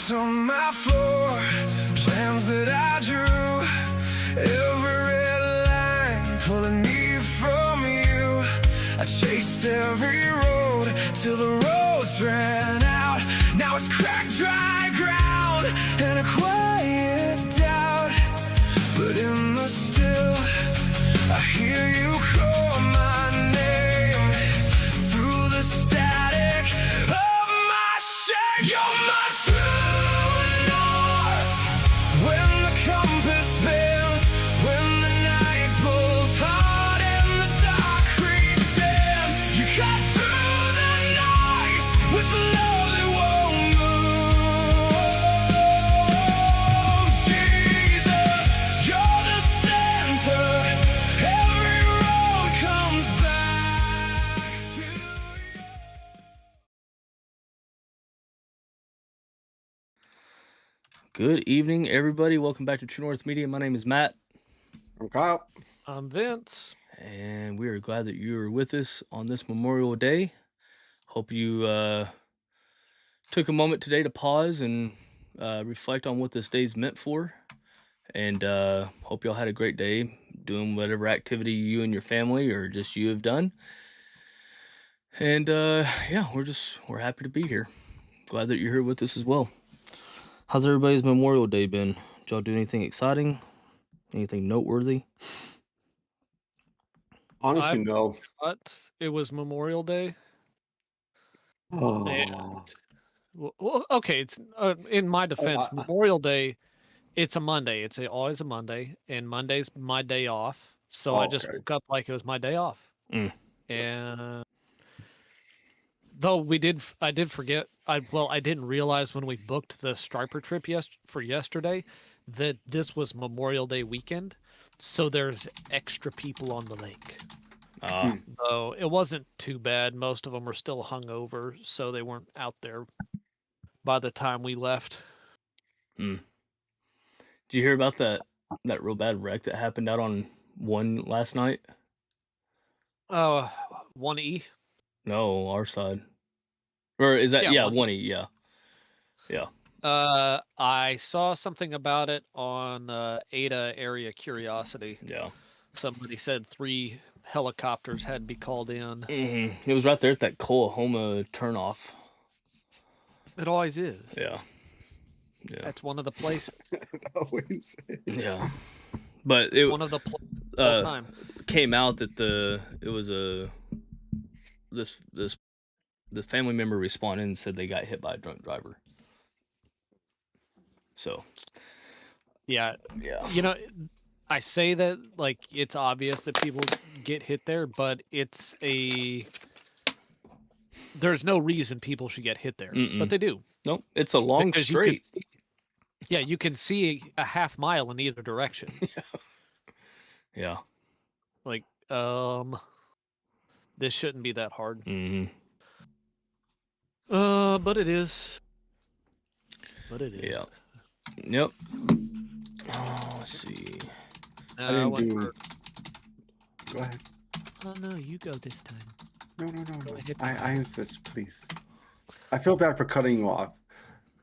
on my floor, plans that I drew, every red line pulling me from you. I chased every road till the roads ran out. Now it's cracked dry ground and a quiet doubt. But in the still, I hear you call my name through the static of my shame. You're my true north. When the compass bends, when the night pulls hard and the dark creeps in, you cut through the noise with love that won't move. Jesus, you're the center. Every road comes back to you. Good evening, everybody. Welcome back to True North Media. My name is Matt, I'm Kyle. I'm Vince. and we are glad that you are with us on this Memorial Day. Hope you took a moment today to pause and reflect on what this day's meant for. And hope y'all had a great day doing whatever activity you and your family or just you have done. And yeah, we're happy to be here. Glad that you're here with us as well. How's everybody's Memorial Day been? Did y'all do anything exciting? Anything noteworthy? Honestly, no. But it was Memorial Day. Oh, Well, okay. It's in my defense, I- Memorial Day. It's a Monday. It's always a Monday, and Monday's my day off. So I just okay. woke up like it was my day off. Mm. And though I did forget. I didn't realize when we booked the Striper trip for yesterday that this was Memorial Day weekend. So there's extra people on the lake. So it wasn't too bad. Most of them were still hungover, so they weren't out there by the time we left. Did you hear about that real bad wreck that happened out on 1 last night? 1E. No, our side. Or is that Yeah, 1E? Yeah. Yeah. I saw something about it on Ada Area Curiosity. Yeah. Somebody said 3 helicopters had to be called in. It was right there at that Coahoma turnoff. It always is. Yeah. Yeah. That's one of the places. Always. Yeah. But It's it one of the places all the time. came out that the family member responded and said they got hit by a drunk driver. So Yeah. yeah. You know, I say that like it's obvious that people get hit there, but there's no reason people should get hit there, but they do. Nope, it's a long Because straight. you can see a half mile in either direction. Yeah. Like, this shouldn't be that hard. But it is. Yeah. Yep. Oh, let's see. I didn't went do. for- Go ahead. Oh no, you go this time. No. ahead. I insist, please. I feel bad for cutting you off.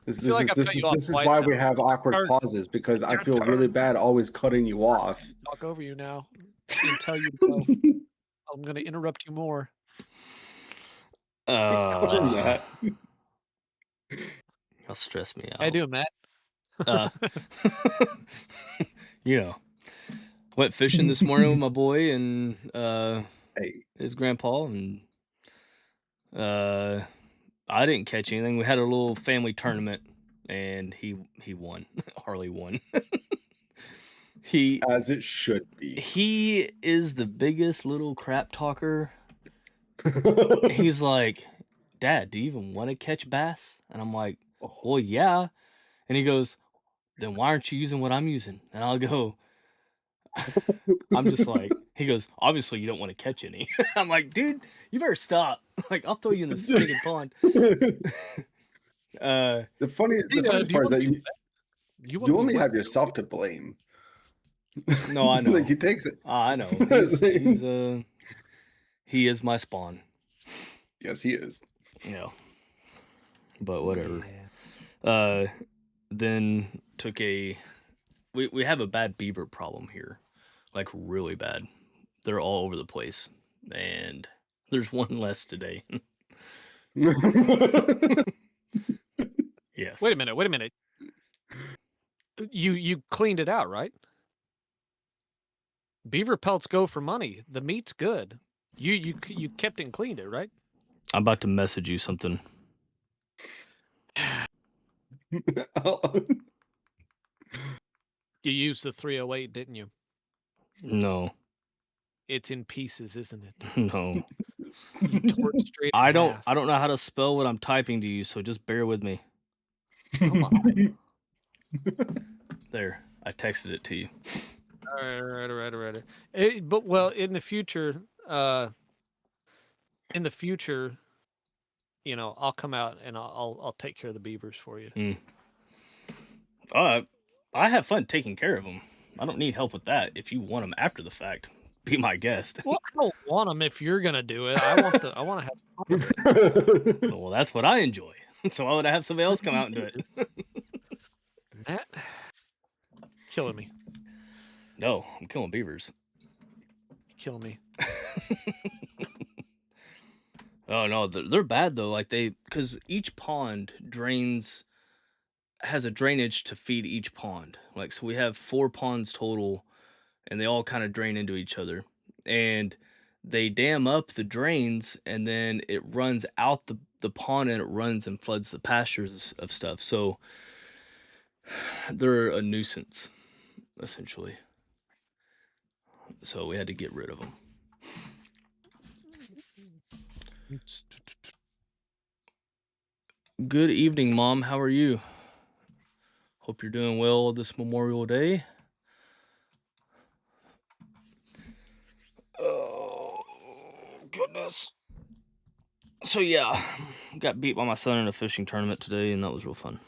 This feel like I've cut you off is twice why now. we have awkward Turn. pauses, because I Turn, feel really bad always cutting you off. Talk over you now and tell you to go. I'm gonna interrupt you more. That. Y'all stress me out. How you doing, Matt? You know, went fishing this morning with my boy and Hey, his grandpa, and I didn't catch anything. We had a little family tournament, and he won. Harley won. as it should be. He is the biggest little crap talker. He's like, "Dad, do you even want to catch bass?" And I'm like, "Well, yeah." And he goes, "Then why aren't you using what I'm using?" And I'll go, I'm just like, he goes, "Obviously you don't want to catch any." I'm like, "Dude, you better stop. Like, I'll throw you in the stinking pond." The funniest part is that you only have yourself to blame. No, I know. Like, he takes it. I know. He is my spawn. Yes, he is. Yeah. But whatever. Yeah. then took a. We have a bad beaver problem here, like really bad. They're all over the place, and there's one less today. Yes. Wait a minute. You cleaned it out, right? Beaver pelts go for money. The meat's good. You kept it and cleaned it, right? I'm about to message you something. You used the 308, didn't you? No. It's in pieces, isn't it? No. You tore it straight in I don't half. know how to spell what I'm typing to you, so just bear with me. Come on. There. I texted it to you. All right. But well, in the future, you know, I'll come out and I'll take care of the beavers for you. I have fun taking care of them. I don't need help with that. If you want them after the fact, be my guest. Well, I don't want them if you're gonna do it. I want to have fun with it. Well, that's what I enjoy. So why would I have somebody else come out and do it? That killing me. No, I'm killing beavers. Killing me. Oh no, they're bad though. Like because each pond has a drainage to feed each pond. Like so, we have 4 ponds total, and they all kind of drain into each other. And they dam up the drains, and then it runs out the pond, and it runs and floods the pastures of stuff. So they're a nuisance, essentially. So we had to get rid of them. Good evening, Mom. How are you? Hope you're doing well this Memorial Day. Oh, goodness. So, yeah, got beat by my son in a fishing tournament today, and that was real fun.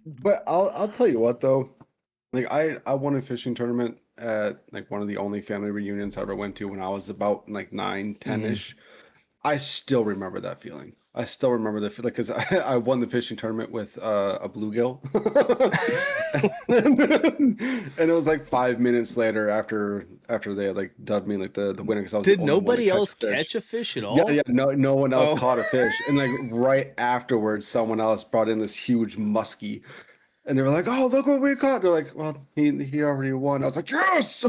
But I'll tell you what, though. Like, I won a fishing tournament at, like, one of the only family reunions I ever went to when I was about, like, 9, 10-ish. I still remember that feeling. I still remember the feeling because I won the fishing tournament with a bluegill, and it was like 5 minutes later after they had, like, dubbed me like the winner because I was Did the only one to nobody else fish. catch a fish at all? Yeah, no one else Oh. caught a fish, and like right afterwards, someone else brought in this huge muskie. And they were like, "Oh, look what we caught!" They're like, "Well, he already won." I was like, "Yes!"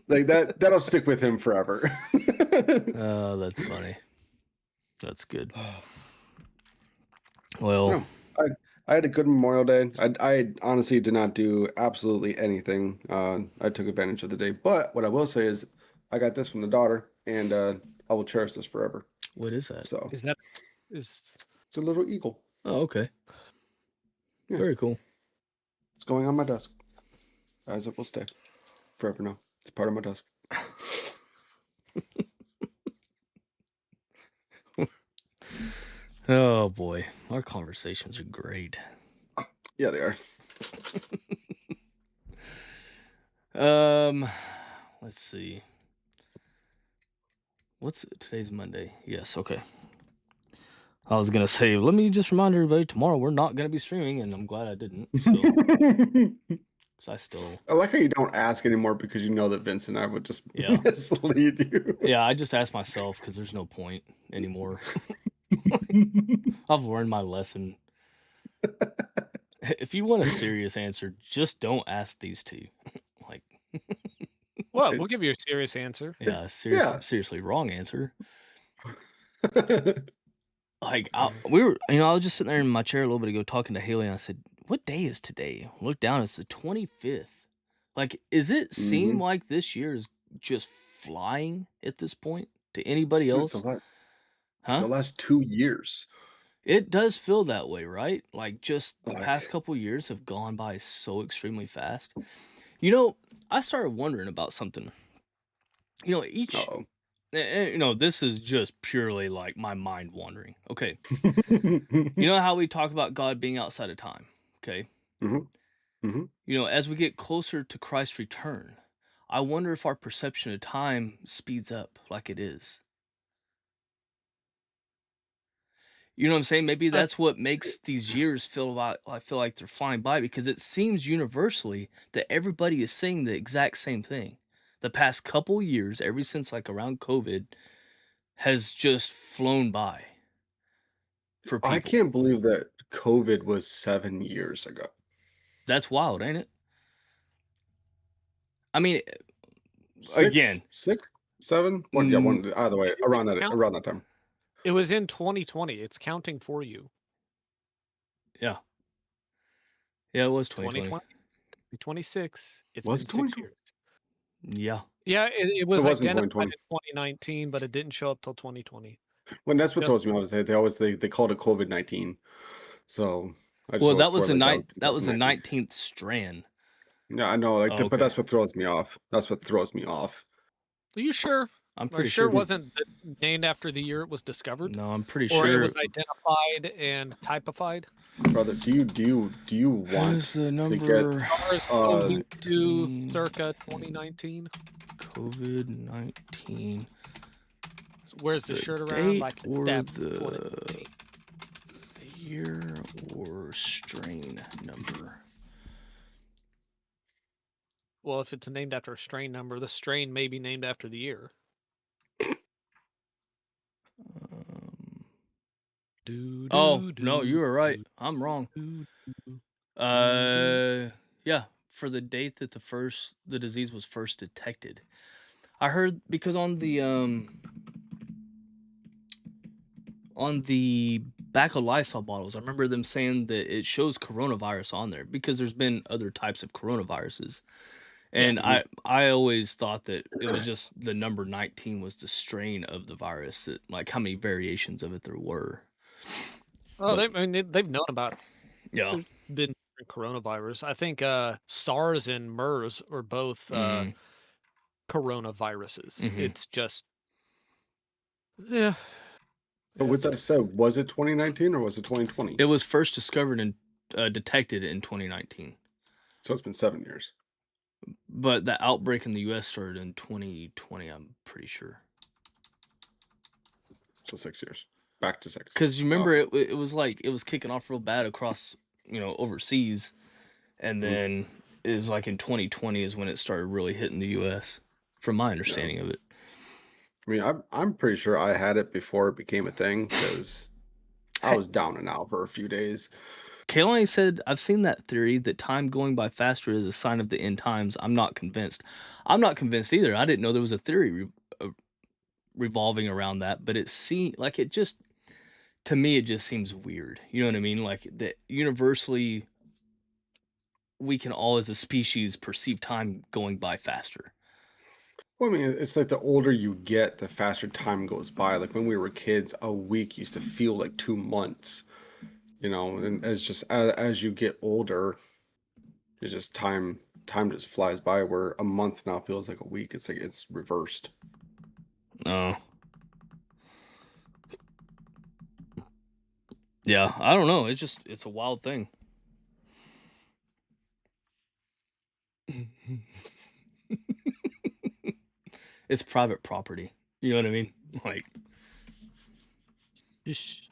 Like that'll stick with him forever. Oh, that's funny. That's good. Well, I had a good Memorial Day. I honestly did not do absolutely anything. I took advantage of the day, but what I will say is, I got this from the daughter, and I will cherish this forever. what is that? So Is it's a little eagle. Oh, okay. Yeah. Very cool. It's going on my desk, as it will stay forever now. It's part of my desk. Oh boy, our conversations are great. Yeah, they are. Let's see. Today's Monday? Yes, okay. I was gonna say, let me just remind everybody, tomorrow we're not gonna be streaming, and I'm glad I didn't. So I still. I like how you don't ask anymore because you know that Vince and I would just mislead you. Yeah, I just ask myself because there's no point anymore. I've learned my lesson. If you want a serious answer, just don't ask these two. Like, well, we'll give you a serious answer. Yeah, seriously wrong answer. Like, I was just sitting there in my chair a little bit ago talking to Haley, and I said, "What day is today?" I looked down, it's the 25th. Like, is it seem like this year is just flying at this point to anybody else? The last 2 years. It does feel that way, right? Like, just the past couple years have gone by so extremely fast. You know, I started wondering about something. You know, this is just purely like my mind wandering. Okay. You know how we talk about God being outside of time? Okay. You know, as we get closer to Christ's return, I wonder if our perception of time speeds up like it is. You know what I'm saying? Maybe I that's what makes these years I feel like they're flying by because it seems universally that everybody is saying the exact same thing. The past couple years, ever since like around COVID, has just flown by for I people. can't believe that COVID was 7 years ago. That's wild, ain't it? I mean, Six, again, 7. One, yeah, mm, one. Either way, It's count around that time. it was in 2020. It's counting for you. yeah, yeah, it was 2020. 2020, 2026. It's Was been it 6 2020? years. Yeah, Yeah, it It was wasn't identified 2020. in 2019, but it didn't show up till 2020. When that's what Just throws me off. They always they called it COVID-19. So I just well, always thought like that was that was the 2019. 19th strand. Yeah, I know. Like, Oh, but okay, that's what throws me off. That's what throws me off. Are you sure? I'm Are you pretty sure sure. it wasn't named after the year it was discovered? No, I'm pretty Or it sure. was identified and typified? Brother, do you Where's want the to get number? SARS-CoV-2 19 circa 2019. COVID-19. Wears the The shirt around date like it's or Dab the 2019. year or strain number? Well, if it's named after a strain number, the strain may be named after the year. Um, Do, oh, do, no, do, you were right. do, I'm wrong. do, do. Yeah, for the date that the disease was first detected. I heard because on the back of Lysol bottles, I remember them saying that it shows coronavirus on there because there's been other types of coronaviruses. Yeah. And I always thought that it was just the number 19 was the strain of the virus, that, like how many variations of it there were. Oh, But they've known about it. yeah, There's been coronavirus. I think SARS and MERS are both coronaviruses. Mhm. It's just yeah. But with that said, was it 2019 or was it 2020? it was first discovered and detected in 2019, So it's been 7 years. but the outbreak in the U.S. started in 2020. I'm pretty sure. So 6 years. Back to 6. Because you remember Okay. it was like it was kicking off real bad across overseas, and then it was like in 2020 is when it started really hitting the U.S. From my understanding of it. I mean, I'm pretty sure I had it before it became a thing because I was down and out for a few days. Kaylani said, I've seen that theory that time going by faster is a sign of the end times. I'm not convinced. I'm not convinced either. I didn't know there was a theory revolving around that, but it seemed like to me, it just seems weird. You know what I mean? Like that universally, we can all as a species perceive time going by faster. Well, I mean, it's like the older you get, the faster time goes by. Like when we were kids, a week used to feel like 2 months, and as you get older, it's just time just flies by where a month now feels like a week. It's like it's reversed. Oh. Yeah, I don't know. It's a wild thing. It's private property. You know what I mean? Like, Just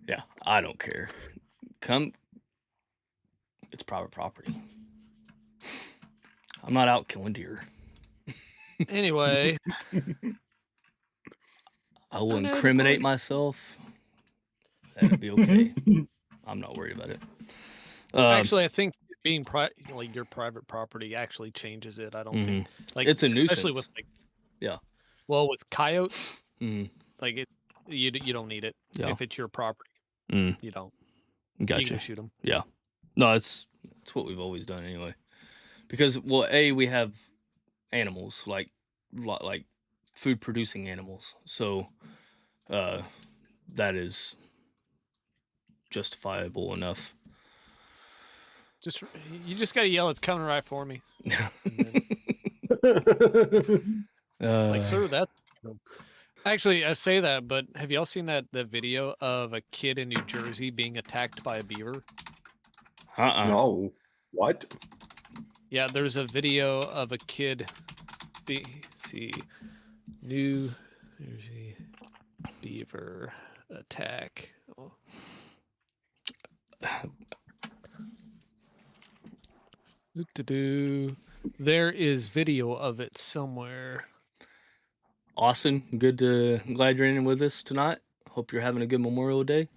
yeah, I don't care. It's private property. I'm not out killing deer. anyway. I will I know the incriminate party. myself. That'd be okay. I'm not worried about it. Actually, I think being like your private property actually changes it. I don't think like it's a especially with nuisance. Yeah. Well, with coyotes, Mm, like you don't need it yeah. if it's your property. Mm, You don't. You can gotcha. go shoot them. Yeah. No, it's what we've always done anyway. Because we have animals like food producing animals, so that is justifiable enough. You just gotta yell, "It's coming right for me!" Like, sir, that. Actually, I say that, but have y'all seen that video of a kid in New Jersey being attacked by a beaver? No. What? Yeah, there's a video of a kid. New Jersey beaver attack. Oh. Doo-doo-doo. There is video of it somewhere. Austin, I'm glad you're in with us tonight. Hope you're having a good Memorial Day.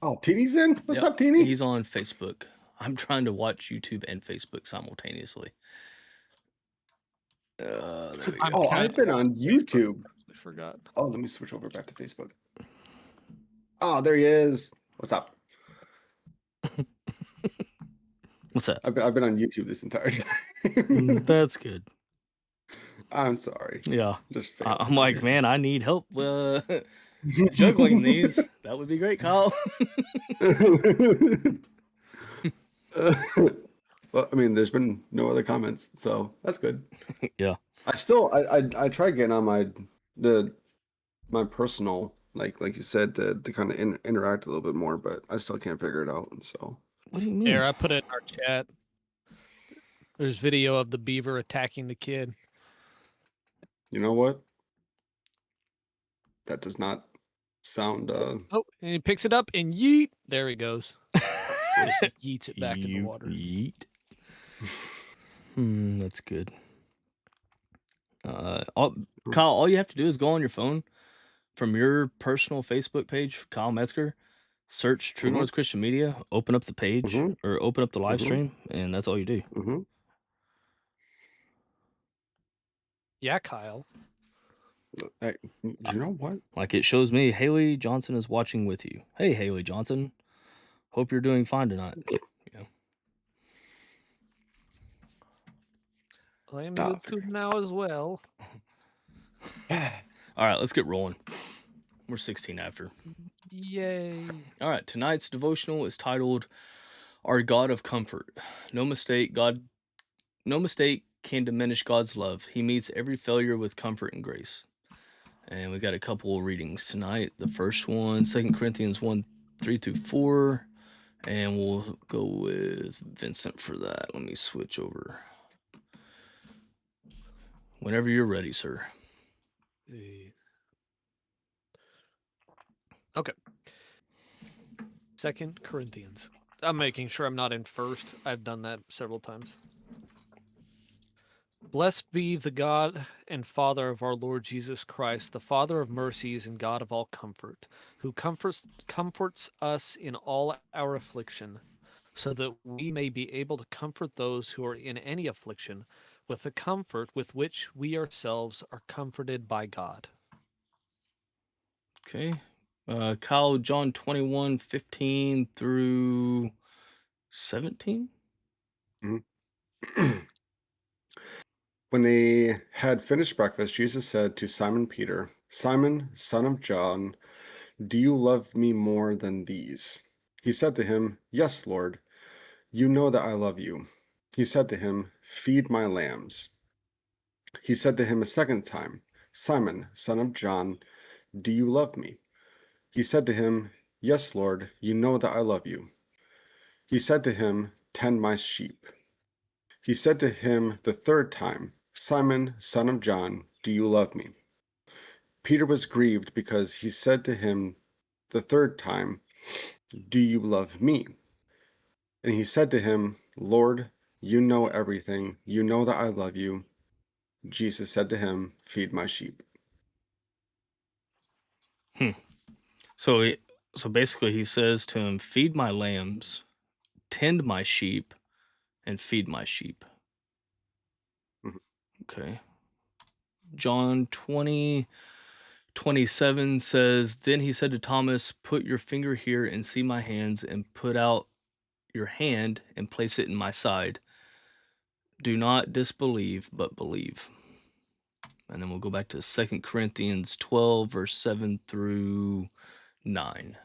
Oh, Teeny's in? What's Yep, up, Teeny? He's on Facebook. I'm trying to watch YouTube and Facebook simultaneously. There we go. Oh, I've been on YouTube. I forgot. Oh, let me switch over back to Facebook. Oh, there he is. What's up? What's that? I've been on YouTube this entire time. That's good. I'm sorry. Yeah. Just I'm like, man, I need help juggling these. That would be great, Kyle. Well, I mean, there's been no other comments, so that's good. Yeah. I tried getting on my personal, like you said, to kind of interact a little bit more, but I still can't figure it out. And so, What do you mean? Here, I put it in our chat. There's video of the beaver attacking the kid. you know what? That does not sound. Oh, and he picks it up and yeet. There he goes. Just yeets it back in the water. Yeet. That's good. Kyle, all you have to do is go on your phone from your personal Facebook page, Kyle Metzger, search True North Christian Media, open up the page or open up the live stream, and that's all you do. Yeah, Kyle. You know what? Like it shows me Haley Johnson is watching with you. Hey, Haley Johnson. Hope you're doing fine tonight. Yeah. I am YouTube now as well. All right, let's get rolling. We're 16 after. Yay. All right, tonight's devotional is titled Our God of Comfort. No mistake can diminish God's love. He meets every failure with comfort and grace. And we got a couple of readings tonight. The first one, 2 Corinthians 1, 3-4. And we'll go with Vincent for that. Let me switch over. Whenever you're ready, sir. Okay. 2 Corinthians. I'm making sure I'm not in first. I've done that several times. Blessed be the God and Father of our Lord Jesus Christ, the Father of mercies and God of all comfort, who comforts us in all our affliction, so that we may be able to comfort those who are in any affliction with the comfort with which we ourselves are comforted by God. Okay. Kyle, John 21, 15 through 17. When they had finished breakfast, Jesus said to Simon Peter, Simon, son of John, do you love me more than these? He said to him, Yes, Lord, you know that I love you. He said to him, Feed my lambs. He said to him a second time, Simon, son of John, do you love me? He said to him, Yes, Lord, you know that I love you. He said to him, Tend my sheep. He said to him the third time, Simon, son of John, do you love me? Peter was grieved because he said to him the third time, Do you love me? And he said to him, Lord, you know everything. You know that I love you. Jesus said to him, Feed my sheep. So basically he says to him, feed my lambs, tend my sheep, and feed my sheep. Okay. John 20:27 says, Then he said to Thomas, Put your finger here and see my hands, and put out your hand and place it in my side. Do not disbelieve, but believe. And then we'll go back to 2 Corinthians 12, verse 7 through 9.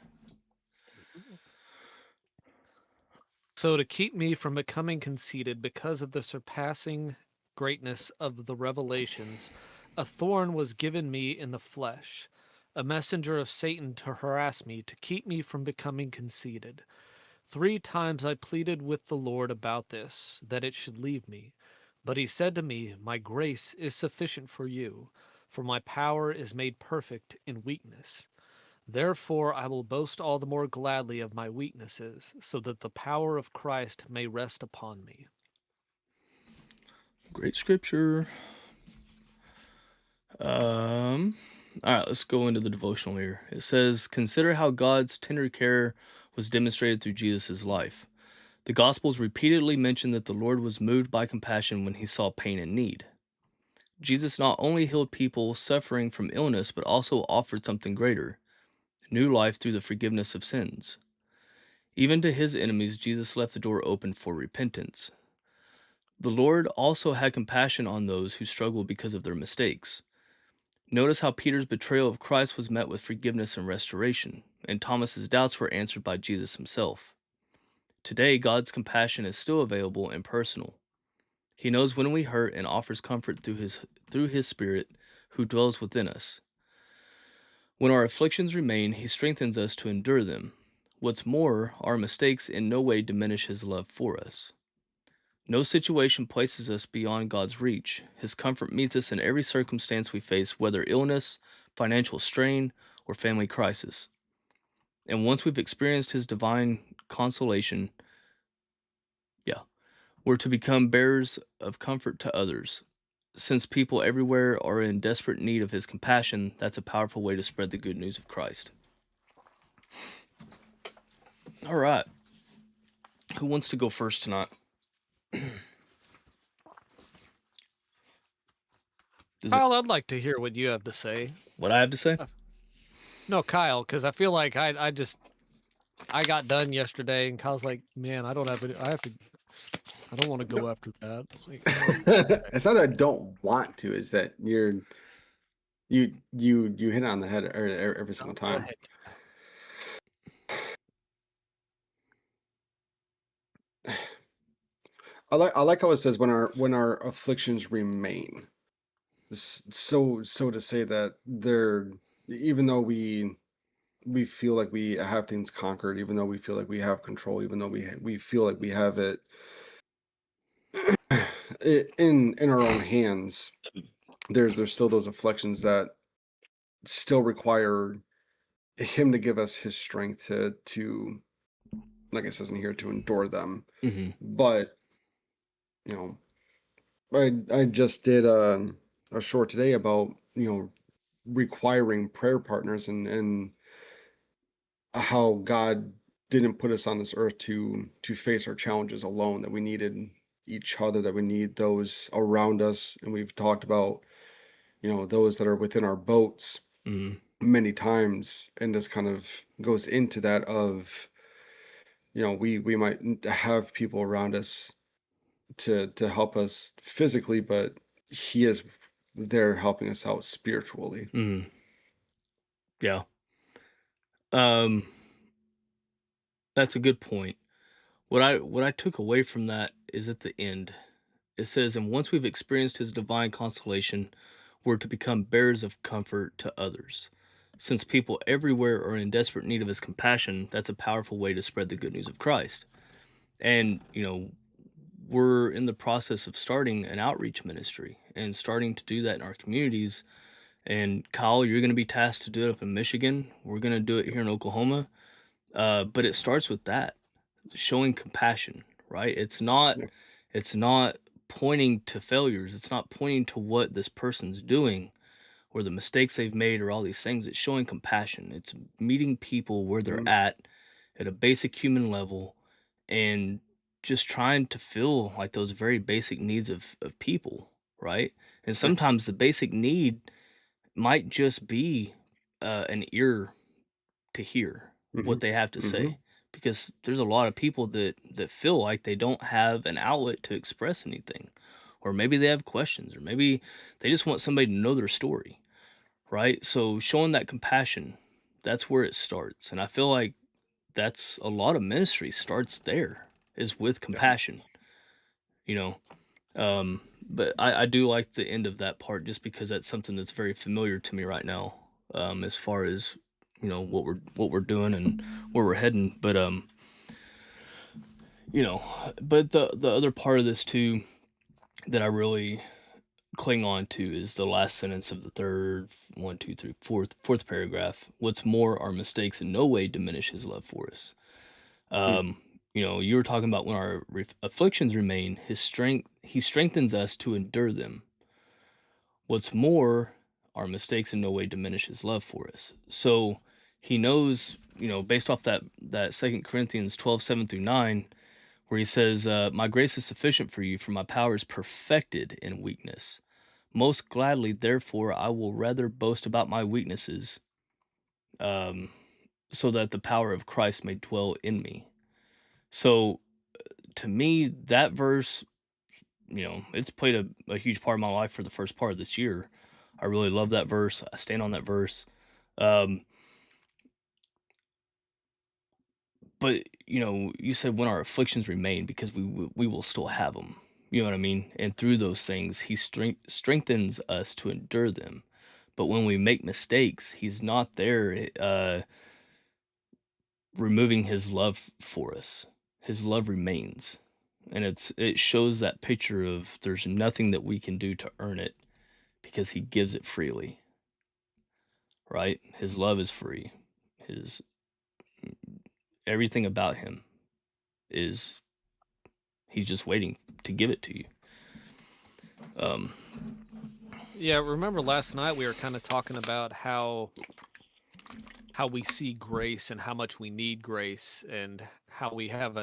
So to keep me from becoming conceited because of the surpassing greatness of the revelations, a thorn was given me in the flesh, a messenger of Satan to harass me, to keep me from becoming conceited. 3 times I pleaded with the Lord about this, that it should leave me. But he said to me, My grace is sufficient for you, For my power is made perfect in weakness. Therefore, I will boast all the more gladly of my weaknesses, so that the power of Christ may rest upon me. Great scripture. All right, let's go into the devotional here. It says, "Consider how God's tender care was demonstrated through Jesus' life. The Gospels repeatedly mention that the Lord was moved by compassion when he saw pain and need. Jesus not only healed people suffering from illness, but also offered something greater, new life through the forgiveness of sins. Even to his enemies, Jesus left the door open for repentance. The Lord also had compassion on those who struggled because of their mistakes. Notice how Peter's betrayal of Christ was met with forgiveness and restoration, and Thomas's doubts were answered by Jesus himself. Today, God's compassion is still available and personal. He knows when we hurt and offers comfort through his Spirit who dwells within us. When our afflictions remain, he strengthens us to endure them. What's more, our mistakes in no way diminish his love for us. No situation places us beyond God's reach. His comfort meets us in every circumstance we face, whether illness, financial strain, or family crisis. And once we've experienced his divine consolation, we're to become bearers of comfort to others. Since people everywhere are in desperate need of his compassion, that's a powerful way to spread the good news of Christ." All right. Who wants to go first tonight? Kyle, I'd like to hear what you have to say. What I have to say? No, Kyle, because I feel like I got done yesterday, and Kyle's like, "Man, I don't want to go after that." Like, It's not that I don't want to, it's that you hit it on the head every single go time. ahead. I like how it says when our afflictions remain. So to say that even though we feel like we have things conquered, even though we feel like we have control, even though we feel like we have it in our own hands, there's still those afflictions that still require him to give us his strength to like it says in here, to endure them. Mm-hmm. But you know, I just did a short today about requiring prayer partners and how God didn't put us on this earth to face our challenges alone, that we needed each other, that we need those around us. And we've talked about those that are within our boats Mm-hmm. many times, and this kind of goes into that of we might have people around us to help us physically, but he is there helping us out spiritually. Mm-hmm. Yeah. Um, that's a good point. What I took away from that is at the end. It says, "And once we've experienced his divine consolation, we're to become bearers of comfort to others. Since people everywhere are in desperate need of his compassion, that's a powerful way to spread the good news of Christ." And, we're in the process of starting an outreach ministry and starting to do that in our communities. And Kyle, you're going to be tasked to do it up in Michigan. We're going to do it here in Oklahoma. But it starts with that, showing compassion, right? Yeah. It's not pointing to failures. It's not pointing to what this person's doing or the mistakes they've made or all these things. It's showing compassion. It's meeting people where they're Mhm. at a basic human level, and just trying to fill like those very basic needs of people, right? And Yeah. sometimes the basic need might just be an ear to hear what Mhm. they have to Mhm. say, because there's a lot of people that feel like they don't have an outlet to express anything, or maybe they have questions, or maybe they just want somebody to know their story, right? So showing that compassion, that's where it starts. And I feel like that's a lot of ministry starts there, is with Yes. compassion, you know. But I do like the end of that part, just because that's something that's very familiar to me right now, as far as what we're doing and where we're heading. But but the other part of this too that I really cling on to is the last sentence of the third, one, two, three, fourth paragraph. What's more, our mistakes in no way diminish his love for us. Hmm. You were talking about when our afflictions remain, he strengthens us to endure them. What's more, our mistakes in no way diminish his love for us. So he knows, based off that 2 Corinthians 12:7-9, where he says, my grace is sufficient for you, for my power is perfected in weakness. Most gladly, therefore, I will rather boast about my weaknesses, um, so that the power of Christ may dwell in me. So to me, that verse, it's played a huge part of my life for the first part of this year. I really love that verse. I stand on that verse. Um, but you said when our afflictions remain, because we will still have them. You know what I mean? And through those things, he strengthens us to endure them. But when we make mistakes, he's not there removing his love for us. His love remains. And it shows that picture of there's nothing that we can do to earn it because he gives it freely. Right? His love is free. His everything about him is he's just waiting to give it to you. Um Yeah, remember last night we were kind of talking about how we see grace and how much we need grace, and how we have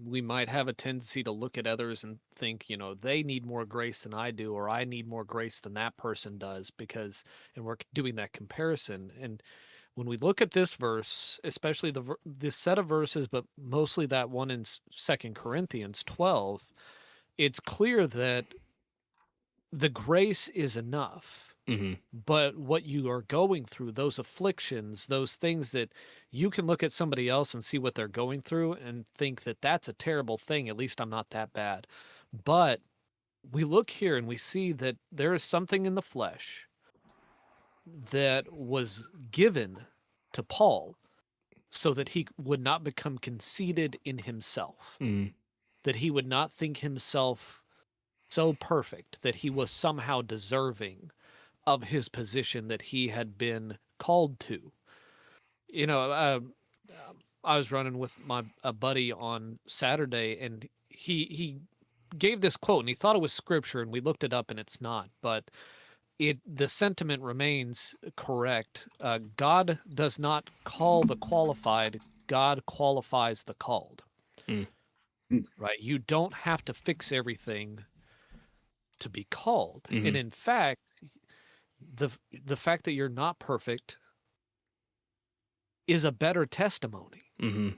we might have a tendency to look at others and think, they need more grace than I do, or I need more grace than that person does, because, and we're doing that comparison. And when we look at this verse, especially this set of verses, but mostly that one in 2 Corinthians 12, it's clear that the grace is enough. mhm. But what you are going through, those afflictions, those things that you can look at somebody else and see what they're going through and think that that's a terrible thing. At least I'm not that bad. But we look here and we see that there is something in the flesh that was given to Paul so that he would not become conceited in himself, Mhm. that he would not think himself so perfect that he was somehow deserving of his position that he had been called to. You know, I was running with a buddy on Saturday, and he gave this quote, and he thought it was scripture, and we looked it up, and it's not. But the sentiment remains correct. God does not call the qualified; God qualifies the called. Mm. Right? You don't have to fix everything to be called, and Mhm. in fact, the fact that you're not perfect is a better testimony, Mhm.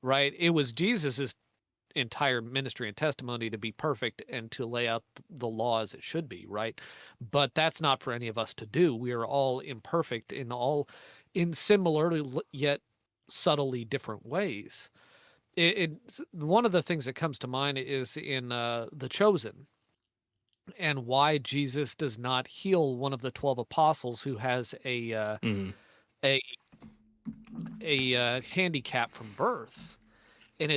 right? It was Jesus's entire ministry and testimony to be perfect and to lay out the law as it should be, right? But that's not for any of us to do. We are all imperfect in similar yet subtly different ways. One of the things that comes to mind is in The Chosen, and why Jesus does not heal one of the 12 apostles who has Mhm. a handicap from birth. And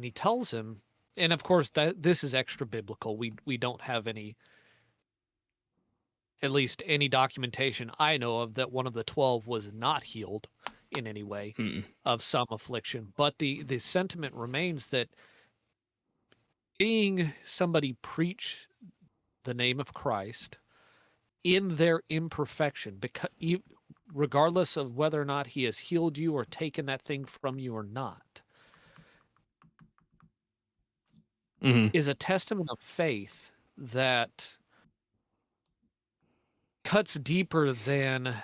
he tells him, and of course that this is extra biblical. We don't have any, at least any documentation I know of, that one of the 12 was not healed in any way Mm. of some affliction. But the sentiment remains that being somebody preach the name of Christ in their imperfection, because regardless of whether or not he has healed you or taken that thing from you or not, Mhm. is a testament of faith that cuts deeper than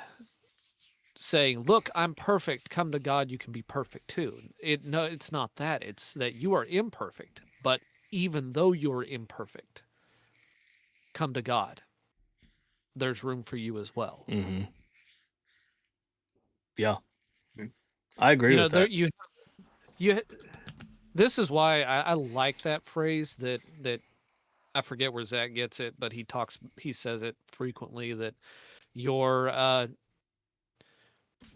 saying, "Look, I'm perfect. Come to God, you can be perfect too." No, it's not that. It's that you are imperfect, but even though you're imperfect, come to God. There's room for you as well. Mhm. Yeah, Mm. I agree with There that. you. This is why I like that phrase that I forget where Zach gets it, but he says it frequently, that your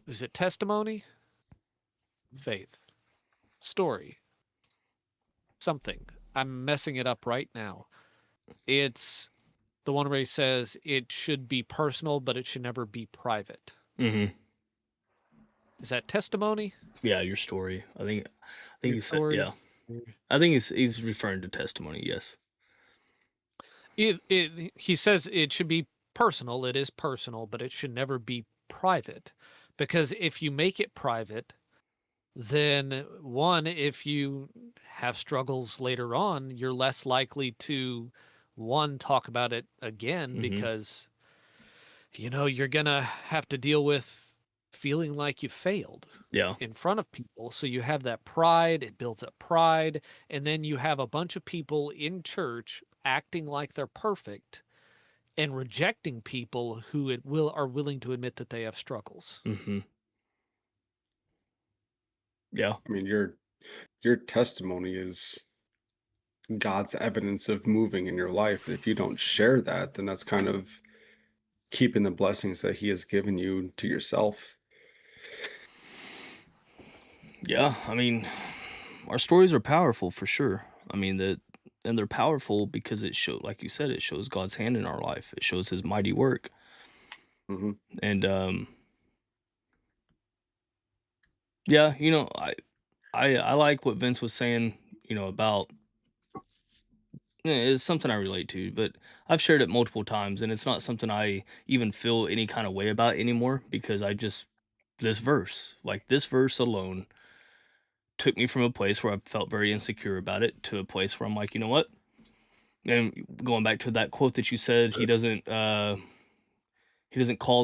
is it testimony, faith, story, something. I'm messing it up right now. It's the one where he says it should be personal, but it should never be private. Mm-hmm. Is that testimony? Yeah, your story. I think Your he said, story? yeah. I think he's referring to testimony. Yes. He says it should be personal. It is personal, but it should never be private. Because if you make it private, then one, if you have struggles later on, you're less likely to one talk about it again Mm-hmm. because you're gonna have to deal with feeling like you failed Yeah. in front of people. So you have that pride, it builds up pride, and then you have a bunch of people in church acting like they're perfect and rejecting people who are willing to admit that they have struggles. Mm-hmm. Yeah. I mean, your testimony is God's evidence of moving in your life. If you don't share that, then that's kind of keeping the blessings that He has given you to yourself. Yeah. I mean, our stories are powerful for sure. I mean and they're powerful because it shows, like you said, it shows God's hand in our life. It shows His mighty work. Hmm. And yeah, I like what Vince was saying. About it's something I relate to, but I've shared it multiple times, and it's not something I even feel any kind of way about anymore because this verse alone took me from a place where I felt very insecure about it to a place where I'm like, you know what? And going back to that quote that you said, he doesn't call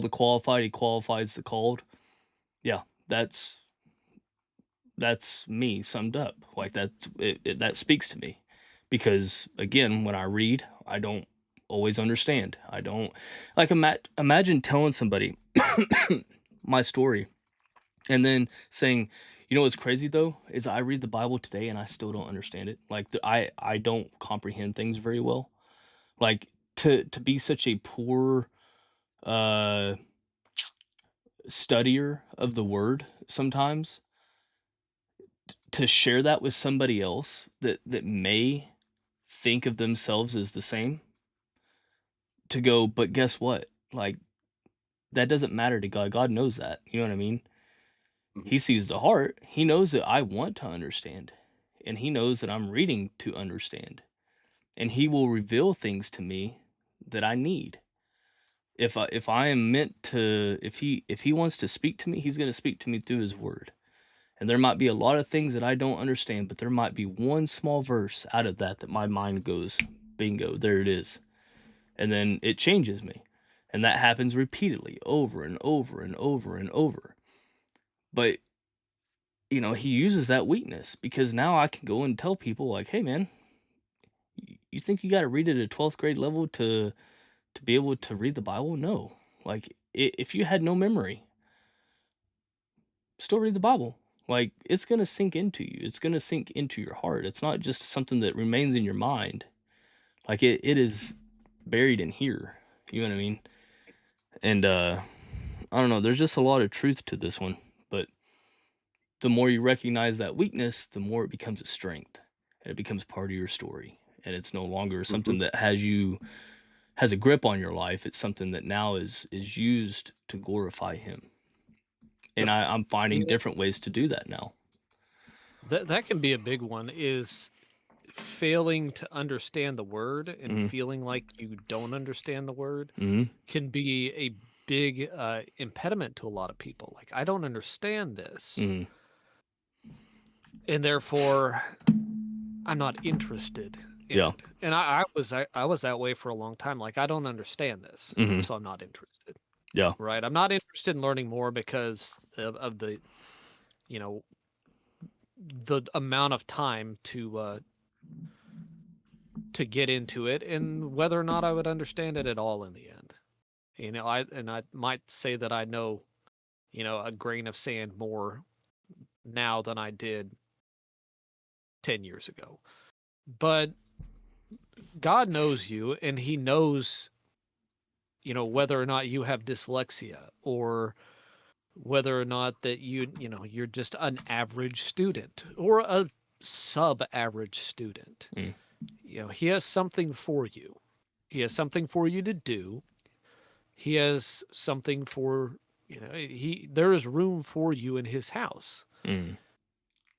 the qualified, he qualifies the called. Yeah, that's me summed up. Like that speaks to me because again, when I read, I don't always understand. I don't like imagine telling somebody my story and then saying, what's crazy though is I read the Bible today and I still don't understand it. Like I don't comprehend things very well. Like to be such a poor uh studier of the word sometimes, to share that with somebody else that may think of themselves as the same, to go, but guess what? Like that doesn't matter to God. God knows that. You know what I mean? Hmm. He sees the heart. He knows that I want to understand. And he knows that I'm reading to understand. And he will reveal things to me that I need. If I am meant to, if he wants to speak to me, he's going to speak to me through his word. And there might be a lot of things that I don't understand, but there might be one small verse out of that my mind goes, bingo, there it is. And then it changes me. And that happens repeatedly, over and over and over and over. But, he uses that weakness because now I can go and tell people, like, hey, man, you think you got to read at a 12th grade level to be able to read the Bible? No. Like, if you had no memory, still read the Bible. Like, it's going to sink into you. It's going to sink into your heart. It's not just something that remains in your mind. Like, it is buried in here. You know what I mean? And, I don't know. There's just a lot of truth to this one. But the more you recognize that weakness, the more it becomes a strength. And it becomes part of your story. And it's no longer Hmm. something that has a grip on your life. It's something that now is used to glorify Him. And Yep. I'm finding Yeah. different ways to do that now. That can be a big one, is failing to understand the word and Mhm. feeling like you don't understand the word Mhm. can be a big impediment to a lot of people. Like, I don't understand this, Mhm. and therefore I'm not interested in Yeah. it. And I was that way for a long time. Like, I don't understand this, Mhm. so I'm not interested. Yeah. Right? I'm not interested in learning more because of the you know the amount of time to get into it and whether or not I would understand it at all in the end. I might say that I know, a grain of sand more now than I did 10 years ago. But God knows you, and he knows, whether or not you have dyslexia, or whether or not that you're just an average student or a sub-average student. Mm. He has something for you. He has something for you to do. He has something for, there is room for you in his house. Mm.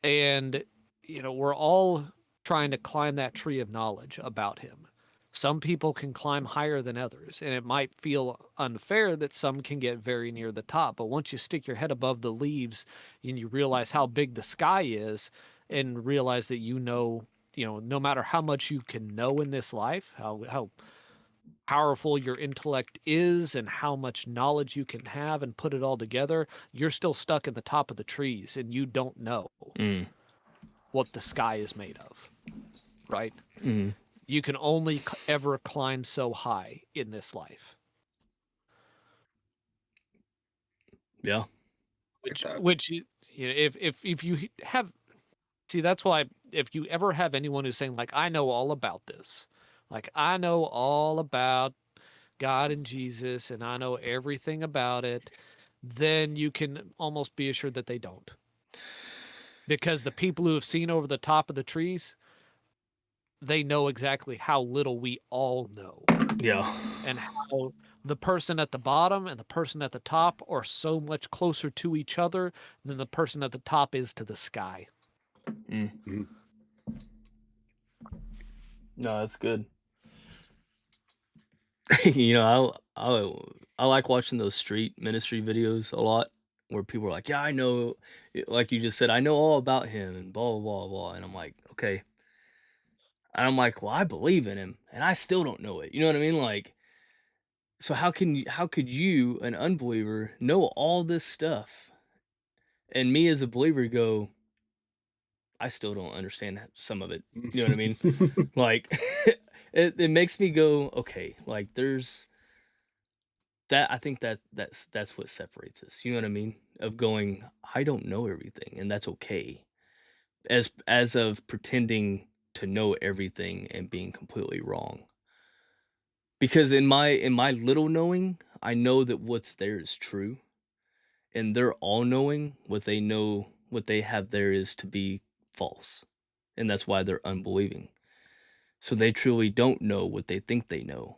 And, we're all trying to climb that tree of knowledge about him. Some people can climb higher than others, and it might feel unfair that some can get very near the top. But once you stick your head above the leaves and you realize how big the sky is, and realize that no matter how much you can know in this life, how powerful your intellect is and how much knowledge you can have and put it all together, you're still stuck in the top of the trees and you don't know Mm. what the sky is made of, right? Mm. You can only ever climb so high in this life. Yeah. Which if you have, see, that's why if you ever have anyone who's saying like, I know all about this, like I know all about God and Jesus and I know everything about it, then you can almost be assured that they don't. Because the people who have seen over the top of the trees, they know exactly how little we all know. Yeah. And how the person at the bottom and the person at the top are so much closer to each other than the person at the top is to the sky. Mm. Mhm. No, that's good. I like watching those street ministry videos a lot, where people are like, "Yeah, I know," like you just said, "I know all about him," and blah blah blah blah, and I'm like, okay, and I'm like, well, I believe in him, and I still don't know it. You know what I mean? Like, so how could you, an unbeliever, know all this stuff, and me as a believer go, I still don't understand some of it. You know what I mean? Like, it makes me go, okay, like there's that. I think that's what separates us. You know what I mean? Of going, I don't know everything, and that's okay. As of pretending to know everything and being completely wrong. Because in my little knowing, I know that what's there is true, and they're all knowing what they know, what they have there is to be false, and that's why they're unbelieving. So they truly don't know what they think they know.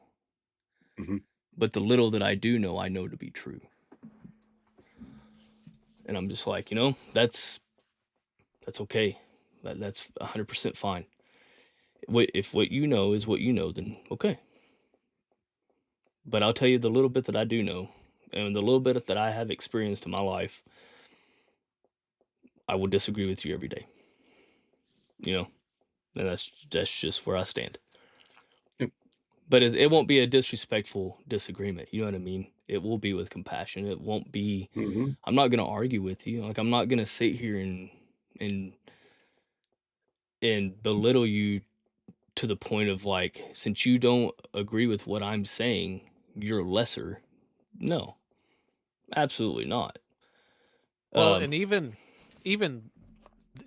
Mhm. But the little that I do know, I know to be true. And I'm just like, that's okay. That's 100% fine. If what you know is what you know, then okay. But I'll tell you the little bit that I do know, and the little bit that I have experienced in my life, I will disagree with you every day. You know, and that's just where I stand. Yep. But it won't be a disrespectful disagreement. You know what I mean? It will be with compassion. It won't be. Mhm. I'm not gonna argue with you. Like I'm not gonna sit here and and belittle you to the point of like, since you don't agree with what I'm saying, you're lesser. No, absolutely not. Well, Um, and even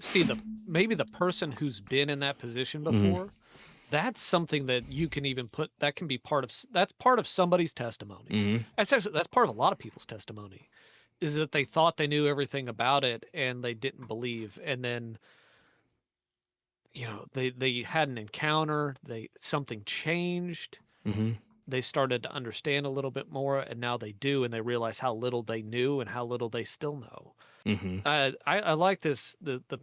see maybe the person who's been in that position mhm, before, that's something that you can even put that can be that's part of somebody's testimony. mhm, That's part of a lot of people's testimony, is that they thought they knew everything about it and they didn't believe, and then they had an encounter, something changed, mhm, they started to understand a little bit more, and now they do, and they realize how little they knew and how little they still know. mhm, I like this the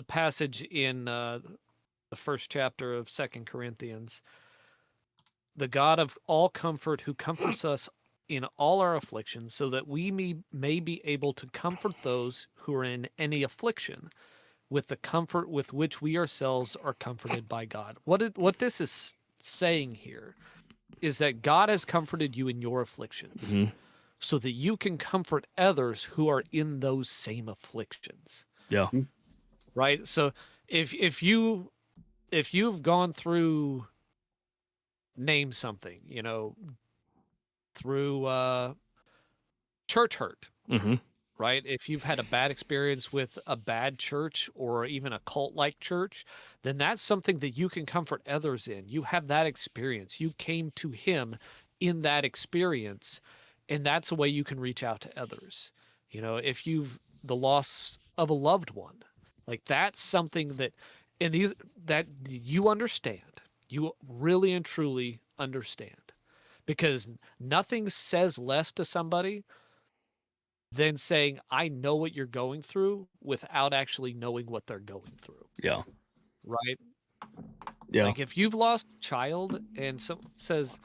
passage in the first chapter of Second Corinthians. The God of all comfort, who comforts us in all our afflictions, so that we may be able to comfort those who are in any affliction with the comfort with which we ourselves are comforted by God. What this is saying here is that God has comforted you in your afflictions mhm. so that you can comfort others who are in those same afflictions. Yeah. Mhm. Right? So if you've gone through, name something, through church hurt, Mhm, right? If you've had a bad experience with a bad church or even a cult like church, then that's something that you can comfort others in. You have that experience. You came to him in that experience, and that's a way you can reach out to others. If you've the loss of a loved one, like that's something that and these that you understand, you really and truly understand, because nothing says less to somebody than saying, I know what you're going through without actually knowing what they're going through, Yeah. right? Yeah. Like if you've lost a child and someone says,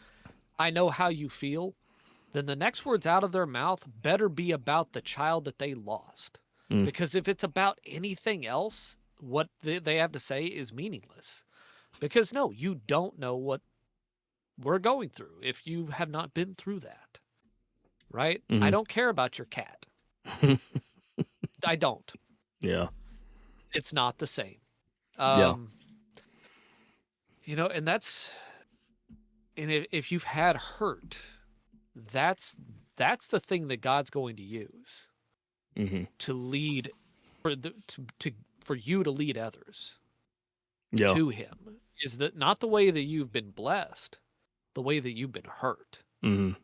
I know how you feel, then the next words out of their mouth better be about the child that they lost. Mm. Because if it's about anything else, what they have to say is meaningless. Because no, you don't know what we're going through if you have not been through that, right? I Mhm. don't care about your cat. I don't. Yeah. It's not the same. Yeah. And if you've had hurt, that's the thing that God's going to use Mhm. to lead for you to lead others Yeah. to him, is that not the way that you've been blessed, the way that you've been hurt. Mhm.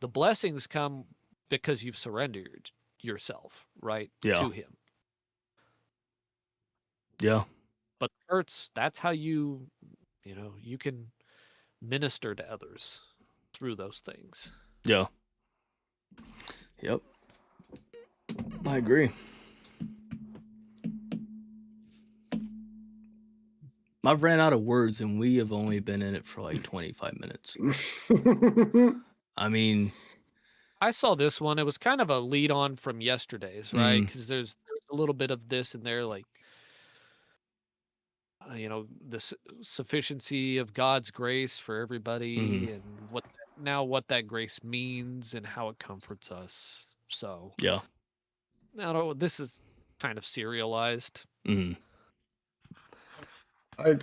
The blessings come because you've surrendered yourself, right, Yeah. to him. Yeah. But hurts, that's how you can minister to others through those things. Yeah. Yep. I agree. I've ran out of words and we have only been in it for like 25 minutes. I mean, I saw this one. It was kind of a lead on from yesterday's, right? mm, Because there's a little bit of this in there, like the sufficiency of God's grace for mhm. everybody, and what that grace means and how it comforts us. So Yeah. now this is kind of serialized. Mhm.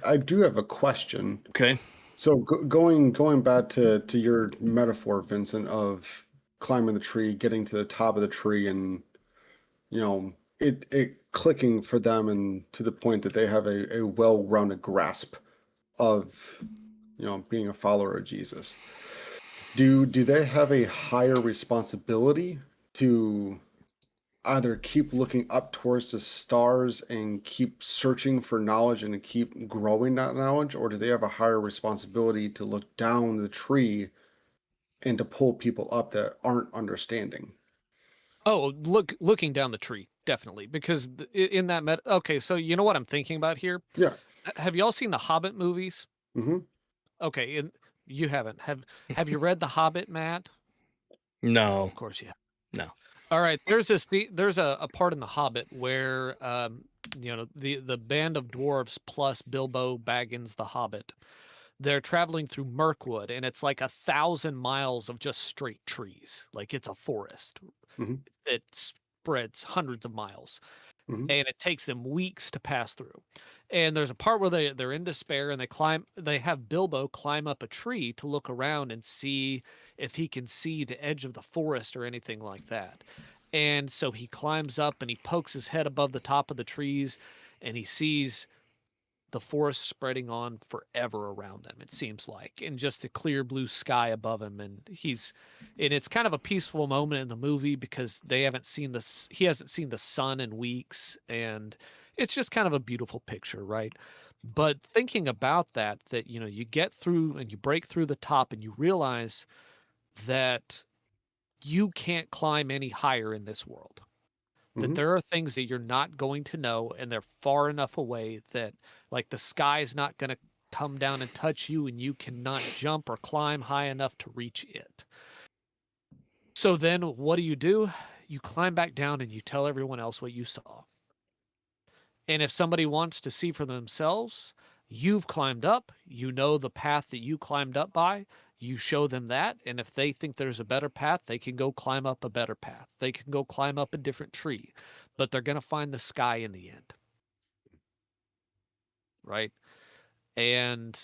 I do have a question. Okay. So going back to your metaphor, Vincent, of climbing the tree, getting to the top of the tree, and it clicking for them, and to the point that they have a well-rounded grasp of being a follower of Jesus. Do they have a higher responsibility to either keep looking up towards the stars and keep searching for knowledge and to keep growing that knowledge, or do they have a higher responsibility to look down the tree and to pull people up that aren't understanding? Oh, looking down the tree, definitely, because in that okay, so you know what I'm thinking about here? Yeah. Have y'all seen the Hobbit movies? Mm-hmm. Okay, and you haven't. Have you read The Hobbit, Matt? No, No. of course you have. No. All right, there's a part in The Hobbit where the band of dwarves plus Bilbo Baggins the Hobbit, they're traveling through Mirkwood, and it's like 1,000 miles of just straight trees, like it's a forest Mm-hmm. that spreads hundreds of miles, Mm-hmm. and it takes them weeks to pass through. And there's a part where they're in despair, and they have Bilbo climb up a tree to look around and see if he can see the edge of the forest or anything like that. And so he climbs up and he pokes his head above the top of the trees, and he sees the forest spreading on forever around them, it seems like, and just the clear blue sky above him. And it's kind of a peaceful moment in the movie because he hasn't seen the sun in weeks, and it's just kind of a beautiful picture, right? But thinking about that you get through and you break through the top and you realize that you can't climb any higher in this world, that Mm-hmm. there are things that you're not going to know, and they're far enough away that, like, the sky is not going to come down and touch you, and you cannot jump or climb high enough to reach it. So then what do? You climb back down and you tell everyone else what you saw. And if somebody wants to see for themselves, you've climbed up, you know the path that you climbed up by, you show them that. And if they think there's a better path, they can go climb up a better path. They can go climb up a different tree, but they're going to find the sky in the end. Right. And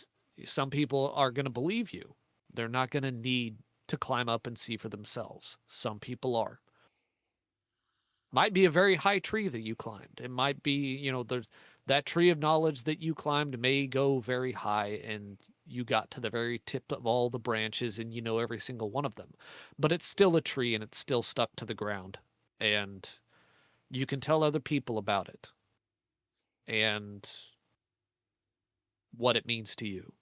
some people are going to believe you. They're not going to need to climb up and see for themselves. Some people are. Might be a very high tree that you climbed. It might be, there's that tree of knowledge that you climbed may go very high, and you got to the very tip of all the branches and you know every single one of them. But it's still a tree and it's still stuck to the ground. And you can tell other people about it. And what it means to you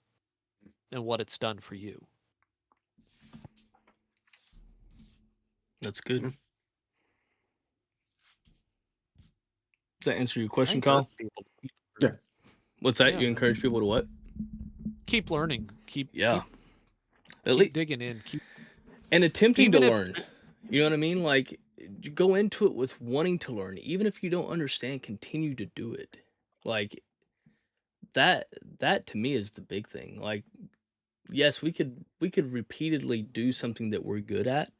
and what it's done for you. That's good. Mhm. Does that answer your I question, encourage Kyle? people to keep Yeah. learning. What's that? Yeah, You encourage people to what? keep learning, Yeah. At keep least, digging in, keep and attempting to even if learn. You know what I mean? Like, you go into it with wanting to learn, even if you don't understand. Continue to do it. Like that. That to me is the big thing. Like, yes, we could repeatedly do something that we're good at,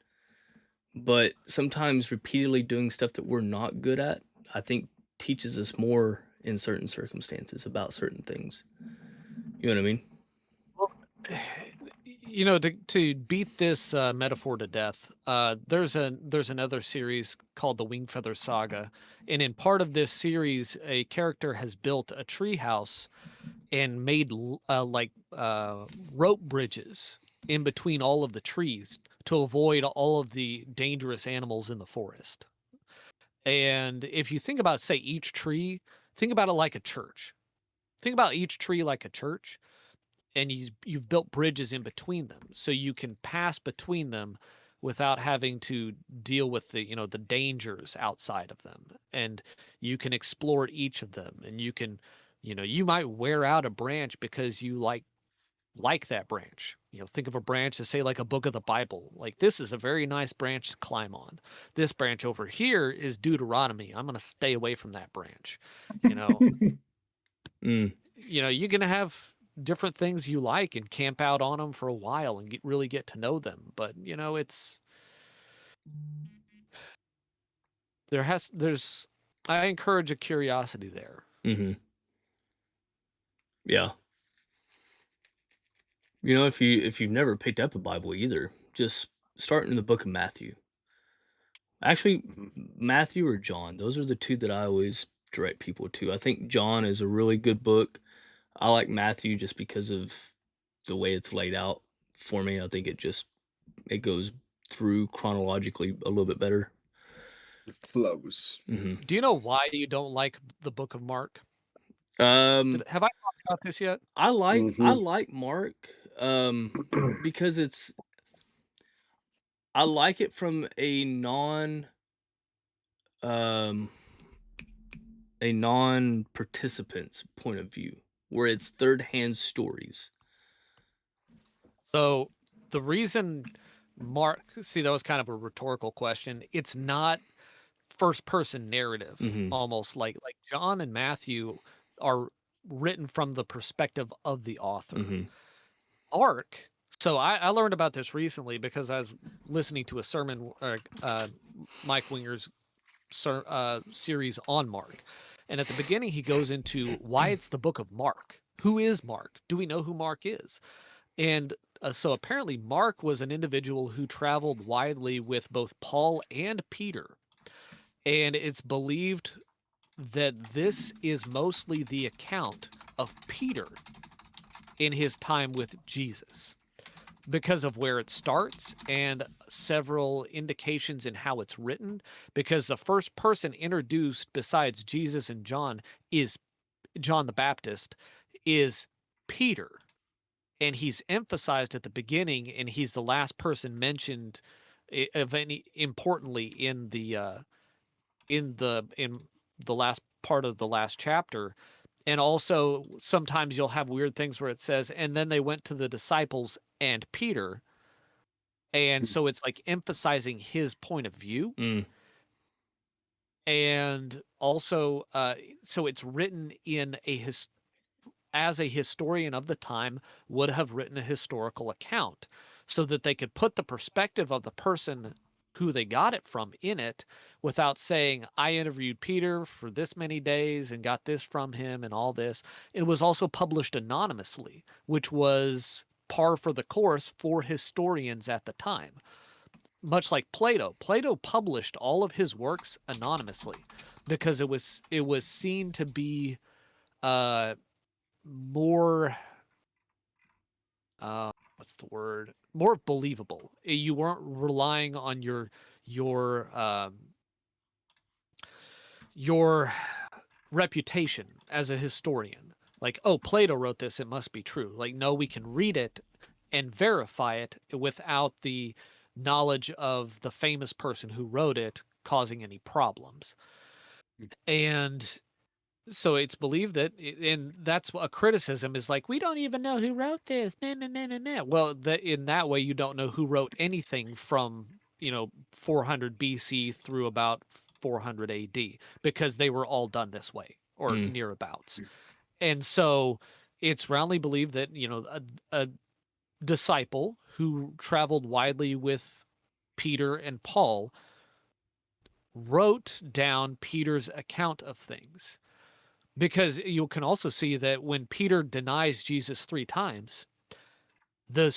but sometimes repeatedly doing stuff that we're not good at, I think, teaches us more in certain circumstances about certain things. You know what I mean? well, to beat this metaphor to death, there's another series called the Wingfeather Saga, and in part of this series, a character has built a treehouse and made rope bridges in between all of the trees to avoid all of the dangerous animals in the forest. And if you think about, say, each tree, think about it like a church. Think about each tree like a church, and you've built bridges in between them so you can pass between them without having to deal with the dangers outside of them, and you can explore each of them, and you might wear out a branch because you like that branch. Think of a branch as, say, like a book of the Bible. Like, this is a very nice branch to climb on. This branch over here is Deuteronomy. I'm going to stay away from that branch. You know, Mm, you're going to have different things you like and camp out on them for a while and really get to know them. But, there's I encourage a curiosity there. mm-hmm. Yeah. If you've never picked up a Bible either, just start in the book of Matthew. Actually, Mhm. Matthew or John, those are the two that I always direct people to. I think John is a really good book. I like Matthew just because of the way it's laid out for me. I think it goes through chronologically a little bit better. It flows. Hmm. Do you know why you don't like the book of Mark? Um, Have I talked about this yet? I Mhm. like Mark, because I like it from um a non-participant's point of view, where it's third-hand stories. So the reason Mark, see, that was kind of a rhetorical question. It's not first person narrative, Hmm. almost like John and Matthew are written from the perspective of the author. Hmm. Mark, so I learned about this recently because I was listening to a sermon, Mike Winger's series on Mark. And at the beginning, he goes into why it's the book of Mark. Who is Mark? Do we know who Mark is? And so apparently, Mark was an individual who traveled widely with both Paul and Peter. And it's believed that this is mostly the account of Peter in his time with Jesus because of where it starts and several indications in how it's written. Because the first person introduced besides Jesus and John is John the Baptist, is Peter. And he's emphasized at the beginning, and he's the last person mentioned of any importantly in the last part of the last chapter. And also sometimes you'll have weird things where it says, and then they went to the disciples and Peter. And so it's like emphasizing his point of view. Mm, And also, so it's written as a historian of the time would have written a historical account so that they could put the perspective of the person who they got it from in it without saying, I interviewed Peter for this many days and got this from him and all this. It was also published anonymously, which was par for the course for historians at the time. Much like Plato, Plato published all of his works anonymously because it was seen to be uh more what's the word, more believable. You weren't relying on your um your reputation as a historian. like, oh, Plato wrote this, it must be true. Like, no, we can read it and verify it without the knowledge of the famous person who wrote it causing any problems. And so it's believed that, and that's a criticism is like, we don't even know who wrote this. Meh, meh, meh, meh, meh. Well, in that way, you don't know who wrote anything from 400 BC through about 400 AD, because they were all done this way or Mm. nearabouts. And so it's roundly believed that a disciple who traveled widely with Peter and Paul wrote down Peter's account of things. Because you can also see that when Peter denies Jesus 3 times, the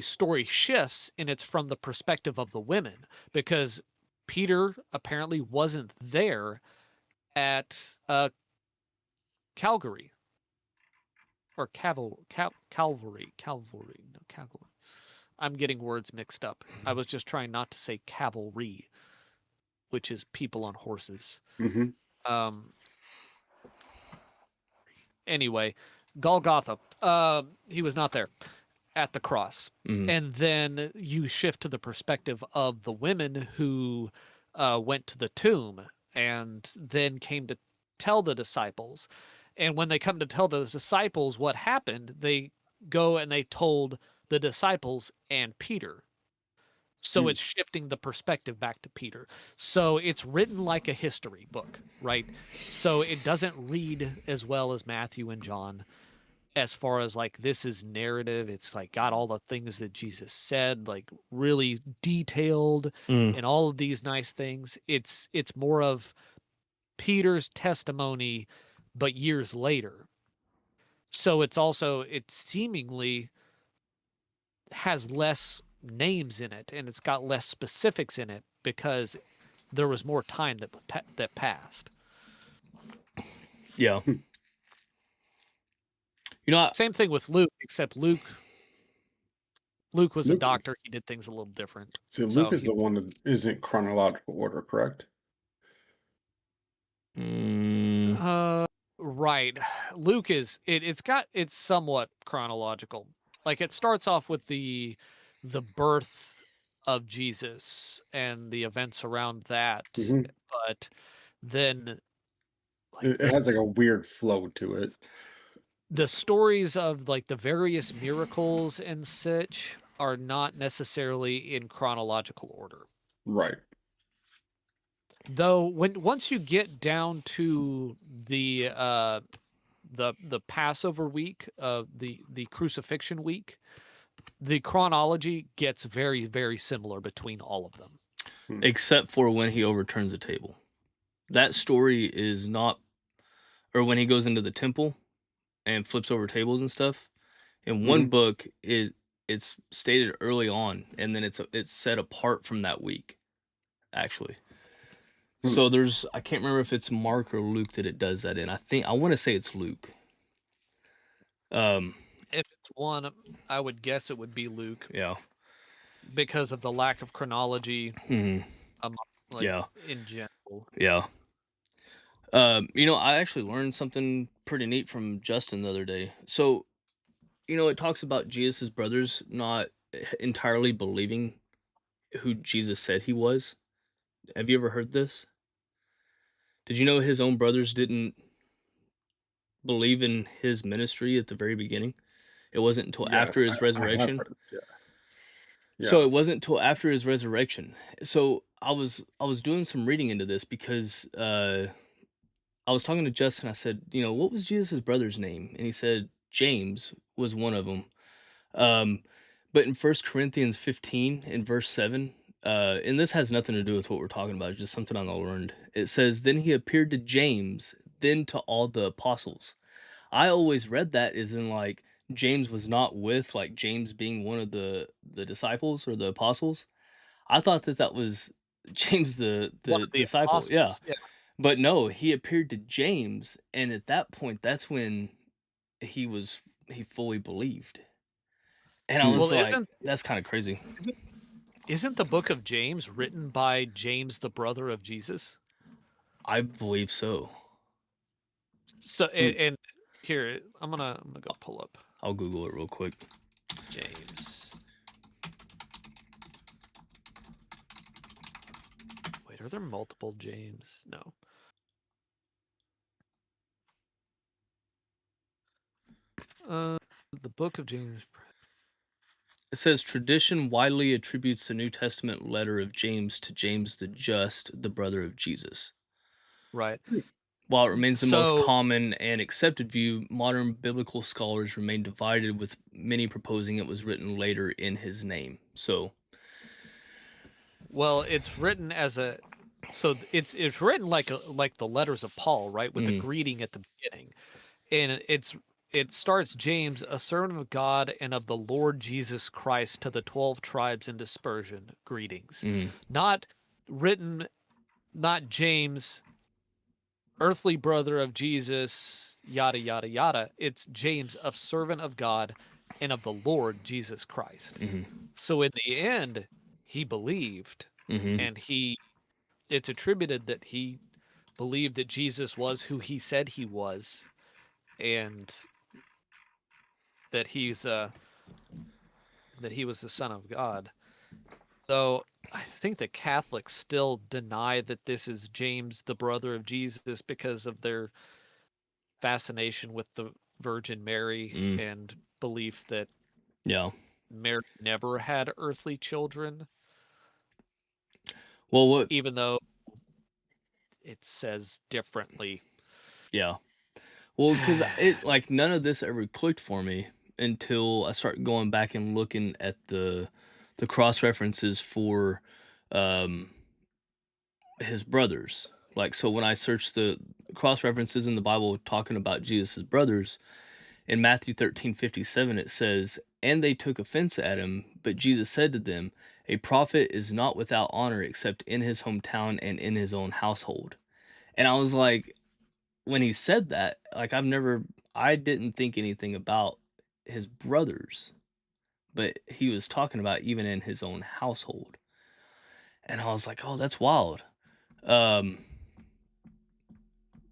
story shifts, and it's from the perspective of the women, because Peter apparently wasn't there at Calvary or Calvary. No, Calvary. I'm getting words mixed up. I was just trying not to say cavalry, which is people on horses. Mm-hmm. Anyway, Golgotha. He was not there at the cross. Mm. And then you shift to the perspective of the women who went to the tomb and then came to tell the disciples. And when they come to tell the disciples what happened, they go and they told the disciples and Peter. So it's shifting the perspective back to Peter. So it's written like a history book, right? So it doesn't read as well as Matthew and John, as far as like, this is narrative. It's like got all the things that Jesus said, like really detailed and all of these nice things. It's more of Peter's testimony, but years later. So it seemingly has less names in it, and it's got less specifics in it because there was more time that passed. Yeah. Same thing with Luke, except Luke was a Luke- doctor. He did things a little different. See, So Luke is the one that isn't chronological order, correct? Right. Luke is it's somewhat chronological. Like, it starts off with the birth of Jesus and the events around that, Mhm. but then like It has like a weird flow to it. the stories of like the various miracles and such are not necessarily in chronological order. Right. Though once you get down to the Passover week, the crucifixion week, the chronology gets very, very similar between all of them. Except for when he overturns the table. That story is not, or when he goes into the temple and flips over tables and stuff. In one book, it's stated early on, and then it's set apart from that week, actually. So I can't remember if it's Mark or Luke that it does that in. I want to say it's Luke. If it's one, I would guess it would be Luke. Yeah. Because of the lack of chronology. Yeah. In general. Yeah. I actually learned something pretty neat from Justin the other day. So, it talks about Jesus' brothers not entirely believing who Jesus said he was. Have you ever heard this? Did you know his own brothers didn't believe in his ministry at the very beginning? It wasn't until after his resurrection. So it wasn't until after his resurrection. So I was doing some reading into this because I was talking to Justin. I said, what was Jesus' brother's name? And he said James was one of them. But in 1 Corinthians 15 in verse 7, and this has nothing to do with what we're talking about, it's just something I learned. It says, then he appeared to James, then to all the apostles. I always read that as in like James was not with, like James being one of the disciples or the apostles. I thought that was James the disciple. Apostles, yeah. But no, he appeared to James, and at that point, that's when he fully believed. And I was like, that's kind of crazy. Isn't the book of James written by James, the brother of Jesus? I believe so. So, and Here, I'm gonna go pull up I'll Google it real quick. James. Wait, are there multiple James? No. The book of James. It says tradition widely attributes the New Testament letter of James to James the Just, the brother of Jesus. Right. While it remains the most So- common and accepted view, modern biblical scholars remain divided, with many proposing it was written later in his name. So, Well, it's written as a, so it's written like the letters of Paul, right, with a greeting at the beginning, and it starts James, a servant of God and of the Lord Jesus Christ, to the 12 tribes in dispersion, greetings. Not written, not James, earthly brother of Jesus, yada yada yada. It's James, a servant of God and of the Lord Jesus Christ. So in the end, he believed, and it's attributed that he believed that Jesus was who he said he was, and that he was the Son of God. Though I think the Catholics still deny that this is James, the brother of Jesus, because of their fascination with the Virgin Mary and belief that Mary never had earthly children. Well, even though it says differently. Yeah. Well, because none of this ever clicked for me until I started going back and looking at the cross references for his brothers. Like, so when I searched the cross references in the Bible talking about Jesus' brothers, in Matthew 13:57 it says, "And they took offense at him, but Jesus said to them, a prophet is not without honor except in his hometown and in his own household." And I was like, when he said that, like I didn't think anything about his brothers, but he was talking about even in his own household. And I was like, oh, that's wild.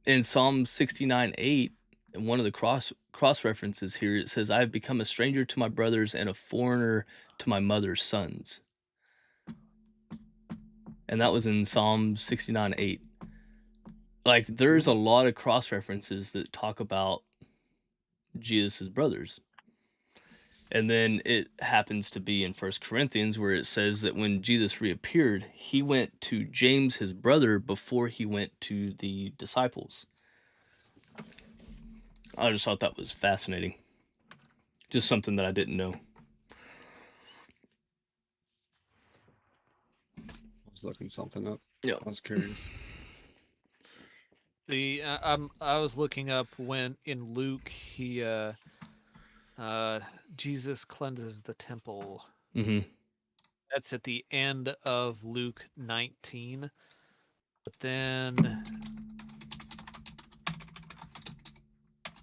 In Psalm 69:8, in one of the cross references here, it says, "I have become a stranger to my brothers and a foreigner to my mother's sons." And that was in Psalm 69:8. Like, there's a lot of cross references that talk about Jesus' brothers. And then it happens to be in 1 Corinthians where it says that when Jesus reappeared, he went to James, his brother, before he went to the disciples. I just thought that was fascinating. Just something that I didn't know. I was looking something up. Yeah. I was curious. I was looking up when in Luke Jesus cleanses the temple. That's at the end of Luke 19. But then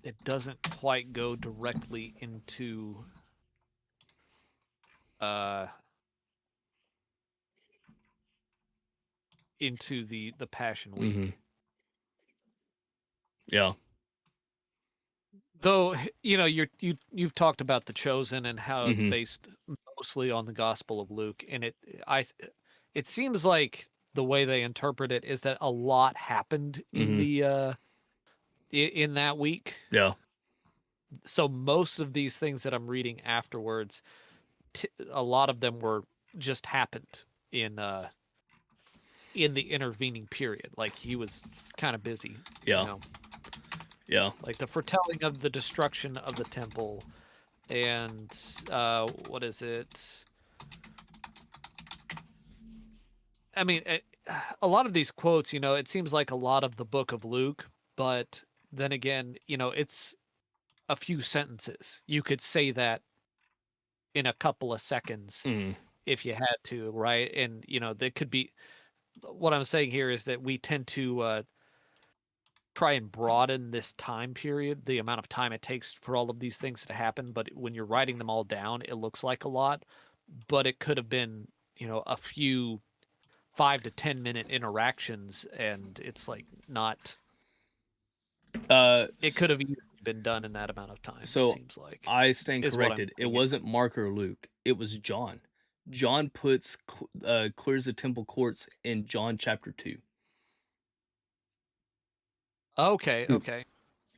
it doesn't quite go directly into the Passion Week. Yeah. Though, you've talked about The Chosen and how it's based mostly on the Gospel of Luke, and it seems like the way they interpret it is that a lot happened in the in that week. Yeah. So most of these things that I'm reading afterwards, a lot of them were just happened in the intervening period. Like, he was kind of busy. Yeah. Yeah. Like the foretelling of the destruction of the temple, and what is it? I mean, a lot of these quotes, it seems like a lot of the book of Luke, but then again, it's a few sentences. You could say that in a couple of seconds if you had to, right? And, there could be, what I'm saying here is that we tend to try and broaden this time period, the amount of time it takes for all of these things to happen. But when you're writing them all down, it looks like a lot, but it could have been, a few 5 to 10 minute interactions, and it's like not. It could have been done in that amount of time. It So seems like I stand is what I'm corrected. It getting at. wasn't Mark or Luke. It was John. John clears the temple courts in John chapter 2. Okay, Hmm. okay.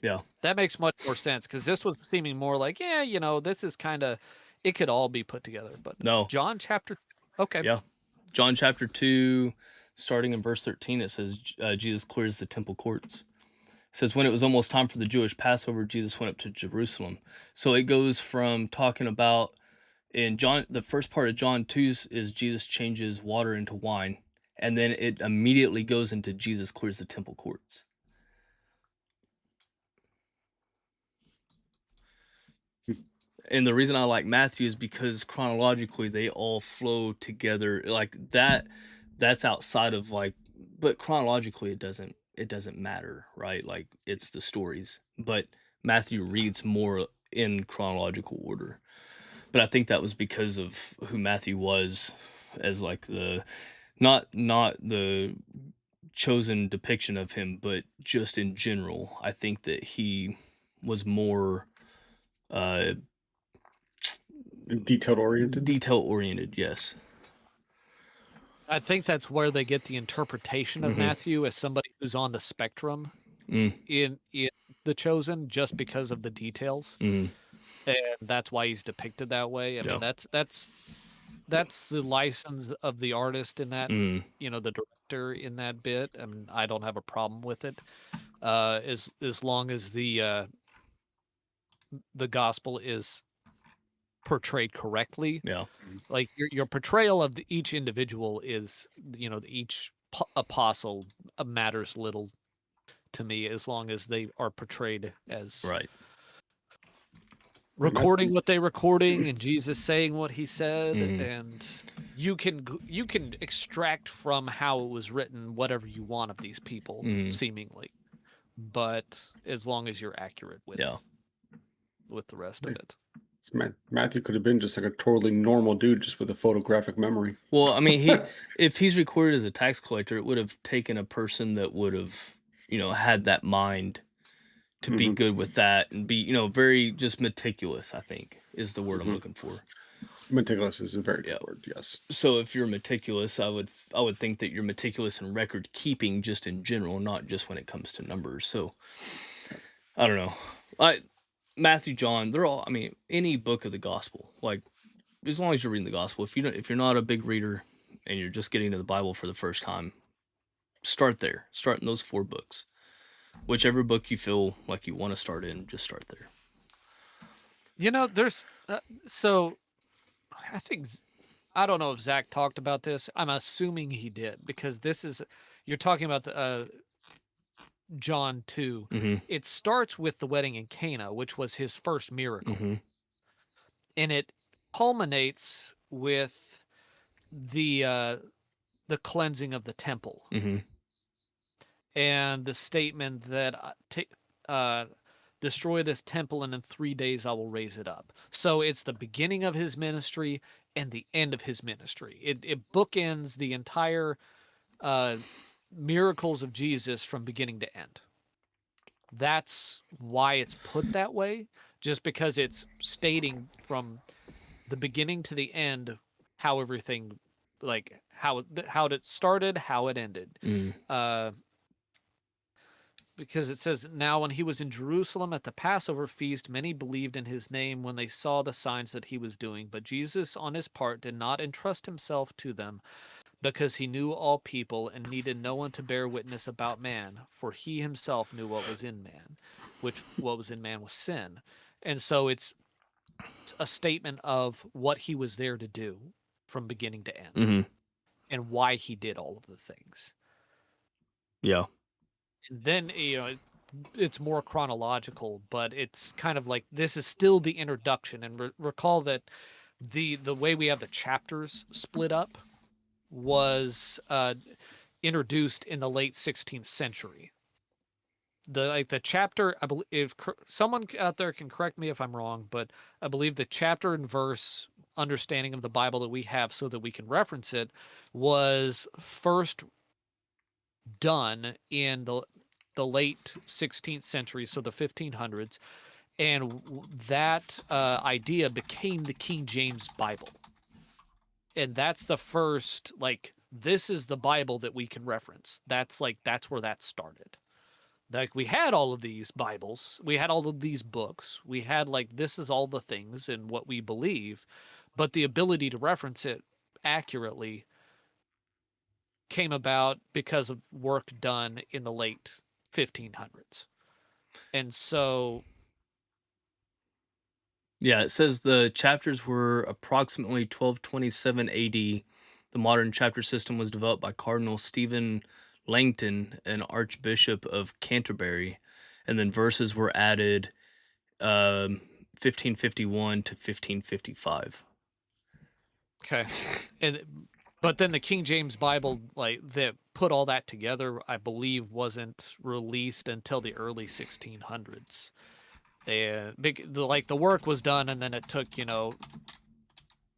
Yeah. That makes much more sense because this was seeming more like, yeah, this is kind of, it could all be put together. But No. John chapter, okay, Yeah. John chapter 2, starting in verse 13, it says Jesus clears the temple courts. It says, when it was almost time for the Jewish Passover, Jesus went up to Jerusalem. So it goes from talking about in John, the first part of John 2 is Jesus changes water into wine. And then it immediately goes into Jesus clears the temple courts. And the reason I like Matthew is because chronologically they all flow together like that. That's outside of like, but chronologically it doesn't matter, right? Like it's the stories, but Matthew reads more in chronological order. But I think that was because of who Matthew was as like the not the chosen depiction of him, but just in general. I think that he was more uh Detailed oriented. detail oriented, yes. I think that's where they get the interpretation of Mhm. Matthew as somebody who's on the spectrum Mm, in the chosen, just because of the details, mm, and that's why he's depicted that way. I mean, yeah. that's the license of the artist in that, Mm, the director in that bit. I mean, I don't have a problem with it, as long as the gospel is portrayed correctly. yeah. Like your portrayal of each individual is, each apostle matters little to me as long as they are portrayed as Right. recording what they recording and Jesus saying what he said, Mhm. and you can extract from how it was written whatever you want of these people, Mhm. seemingly, but as long as you're accurate Yeah. with the rest of it. Matthew could have been just like a totally normal dude, just with a photographic memory. Well, I mean, if he's recorded as a tax collector, it would have taken a person that would have, had that mind to be Hmm. good with that and be, very just meticulous, I think is the word I'm Hmm. looking for. Meticulous is a very Yeah. good word. Yes. So if you're meticulous, I would think that you're meticulous in record keeping just in general, not just when it comes to numbers. So I don't know. Matthew, John, they're all, I mean, any book of the gospel, like as long as you're reading the gospel, if you're not a big reader and you're just getting to the Bible for the first time, start there. Start in those 4 books. Whichever book you feel like you want to start in, just start there. There's so I think I don't know if Zach talked about this. I'm assuming he did because you're talking about the John 2. Mhm. It starts with the wedding in Cana, which was his first miracle. Mhm. And it culminates with the cleansing of the temple Mhm. and the statement that destroy this temple and in 3 days I will raise it up. So it's the beginning of his ministry and the end of his ministry. It bookends the entire miracles of Jesus from beginning to end. That's why it's put that way, just because it's stating from the beginning to the end how everything, like how it started, how it ended. Mhm. Because it says, now when he was in Jerusalem at the Passover feast, many believed in his name when they saw the signs that he was doing. But Jesus, on his part, did not entrust himself to them, because he knew all people and needed no one to bear witness about man, for he himself knew what was in man, which what was in man was sin. And so it's a statement of what he was there to do from beginning to end, Mhm. and why he did all of the things. Yeah. And then, it's more chronological, but it's kind of like this is still the introduction. And recall that the way we have the chapters split up was introduced in the late 16th century. The chapter, I believe, if someone out there can correct me if I'm wrong, but I believe the chapter and verse understanding of the Bible that we have so that we can reference it was first done in the the late 16th century, so the 1500s, and that idea became the King James Bible. And that's the first, like, this is the Bible that we can reference. That's where that started. Like, we had all of these Bibles, we had all of these books, we had, like, this is all the things and what we believe, but the ability to reference it accurately came about because of work done in the late 1500s. And so, Yeah, it says the chapters were approximately 1227 AD. The modern chapter system was developed by Cardinal Stephen Langton, an Archbishop of Canterbury, and then verses were added 1551 to 1555. okay. And but then the King James Bible, like, that put all that together, I believe wasn't released until the early 1600s. And the work was done, and then it took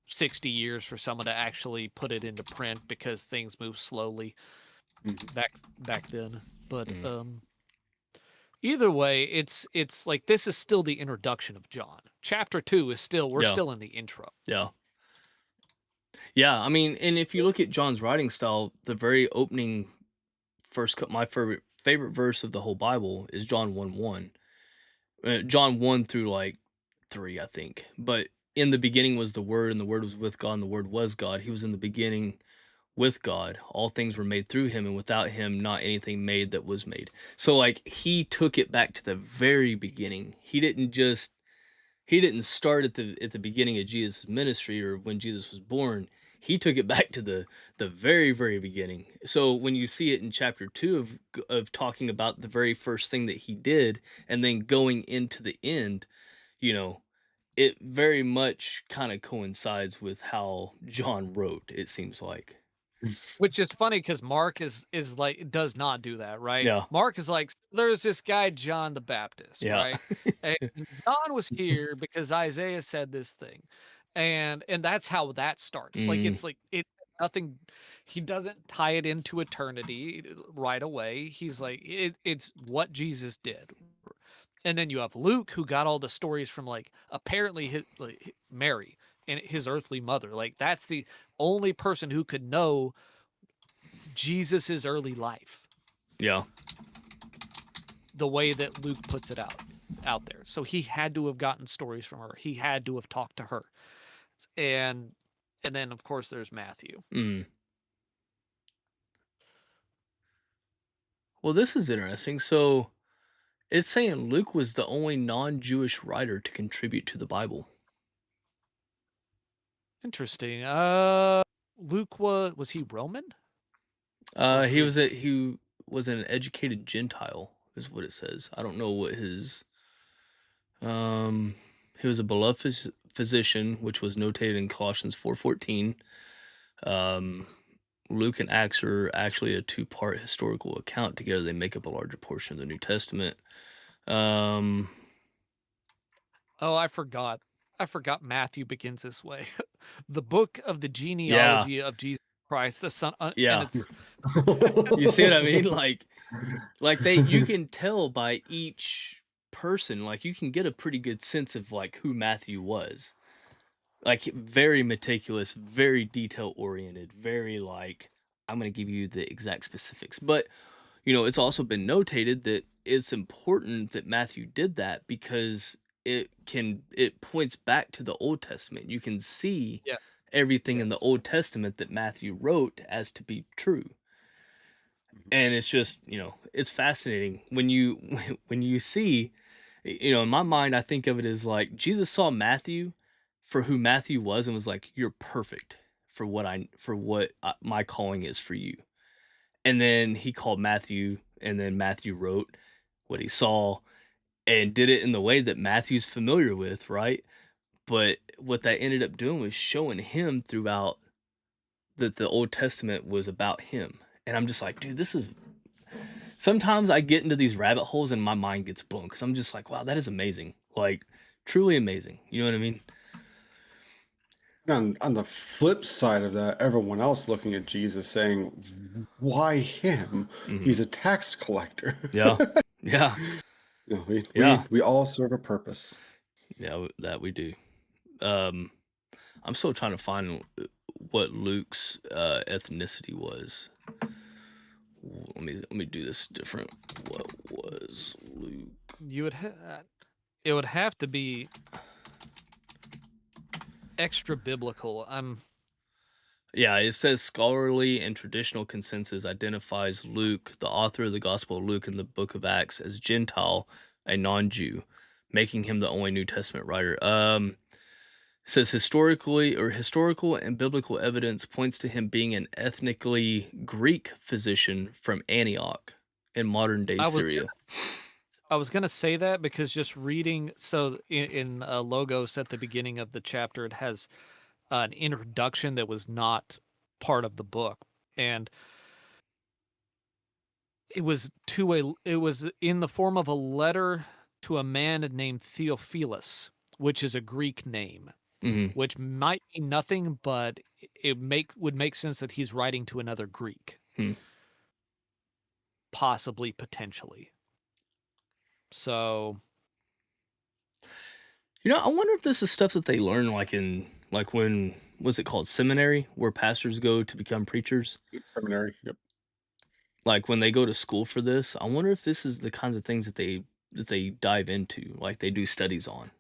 60 years for someone to actually put it into print because things move slowly back then. But either way, it's like, this is still the introduction of John. Chapter 2 is still, we're Yeah. still in the intro. Yeah. Yeah, I mean, and if you look at John's writing style, the very opening my favorite verse of the whole Bible is John 1:1. John 1 through like 3, I think. But in the beginning was the Word, and the Word was with God, and the Word was God. He was in the beginning with God. All things were made through him, and without him, not anything made that was made. So, like, he took it back to the very beginning. He didn't start at the beginning of Jesus' ministry or when Jesus was born. He took it back to the very, very beginning. So when you see it in chapter 2 of talking about the very first thing that he did and then going into the end, it very much kind of coincides with how John wrote, it seems like. Which is funny because Mark is like, does not do that, right? Yeah. Mark is like, there's this guy John the Baptist, Yeah. right? And John was here because Isaiah said this thing, and that's how that starts. Like, it's like, it nothing. He doesn't tie it into eternity right away. He's like, it's what Jesus did. And then you have Luke, who got all the stories from, like, apparently Mary and his earthly mother. Like, that's the only person who could know Jesus's early life, Yeah. the way that Luke puts it out there. So he had to have gotten stories from her. He had to have talked to her. And then, of course, there's Matthew. Well, this is interesting. So it's saying Luke was the only non-Jewish writer to contribute to the Bible. Interesting. Luke was he Roman? He was an educated Gentile, is what it says. I don't know what his he was a beloved physician, which was notated in Colossians 4:14. Luke and Acts are actually a two-part historical account. Together they make up a larger portion of the New Testament. Oh, I forgot. Matthew begins this way. The book of the genealogy of Jesus Christ, the Son. Yeah. And it's You see what I mean? Like you can tell by each person, like, you can get a pretty good sense of like who Matthew was. Like, very meticulous, very detail oriented, very like, I'm going to give you the exact specifics. But it's also been notated that it's important that Matthew did that because it points back to the Old Testament. You can see everything in the Old Testament that Matthew wrote as to be true. And it's just, it's fascinating when you see, in my mind, I think of it as like Jesus saw Matthew for who Matthew was and was like, you're perfect for what my calling is for you. And then he called Matthew, and then Matthew wrote what he saw and did it in the way that Matthew's familiar with, right? But what that ended up doing was showing him throughout that the Old Testament was about him. And I'm just like, dude, sometimes I get into these rabbit holes and my mind gets blown because I'm just like, wow, that is amazing. Like, truly amazing. You know what I mean? On the flip side of that, everyone else looking at Jesus saying, "Why him? Mhm. He's a tax collector." Yeah. Yeah. You know, we Yeah. we we all serve a purpose. Yeah, that we do. Um, I'm still trying to find what Luke's ethnicity was. Let me do this different. What was Luke? You would it would have to be extra biblical. Yeah, it says scholarly and traditional consensus identifies Luke, the author of the Gospel of Luke in the book of Acts, as Gentile, a non-Jew, making him the only New Testament writer. It says historical and biblical evidence points to him being an ethnically Greek physician from Antioch in modern day I was Syria. I was gonna say that because just reading, so in Logos at the beginning of the chapter, it has an introduction that was not part of the book, and it was in the form of a letter to a man named Theophilus, which is a Greek name, Hmm. which might mean nothing, but would make sense that he's writing to another Greek, Hmm. possibly, potentially. So I wonder if this is stuff that they learn like when what's it called, seminary, where pastors go to become preachers. Seminary. Yep. Like when they go to school for this, I wonder if this is the kinds of things that they dive into, like they do studies on.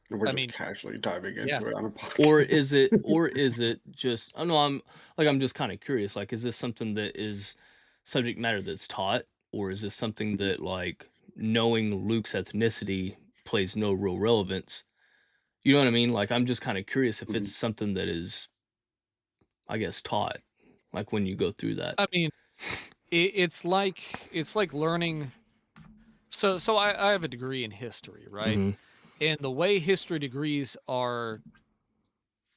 And we're I just mean, casually diving yeah. into it on a Or podcast. is it just, I know, I'm just kind of curious, like is this something that is subject matter that's taught, or is this something that, like, knowing Luke's ethnicity plays no real relevance? You know what I mean? Like I'm just kind of curious if it's Mhm. something that is, I guess, taught, like when you go through that. I mean, it's like learning. So I have a degree in history, right? Hmm. And the way history degrees are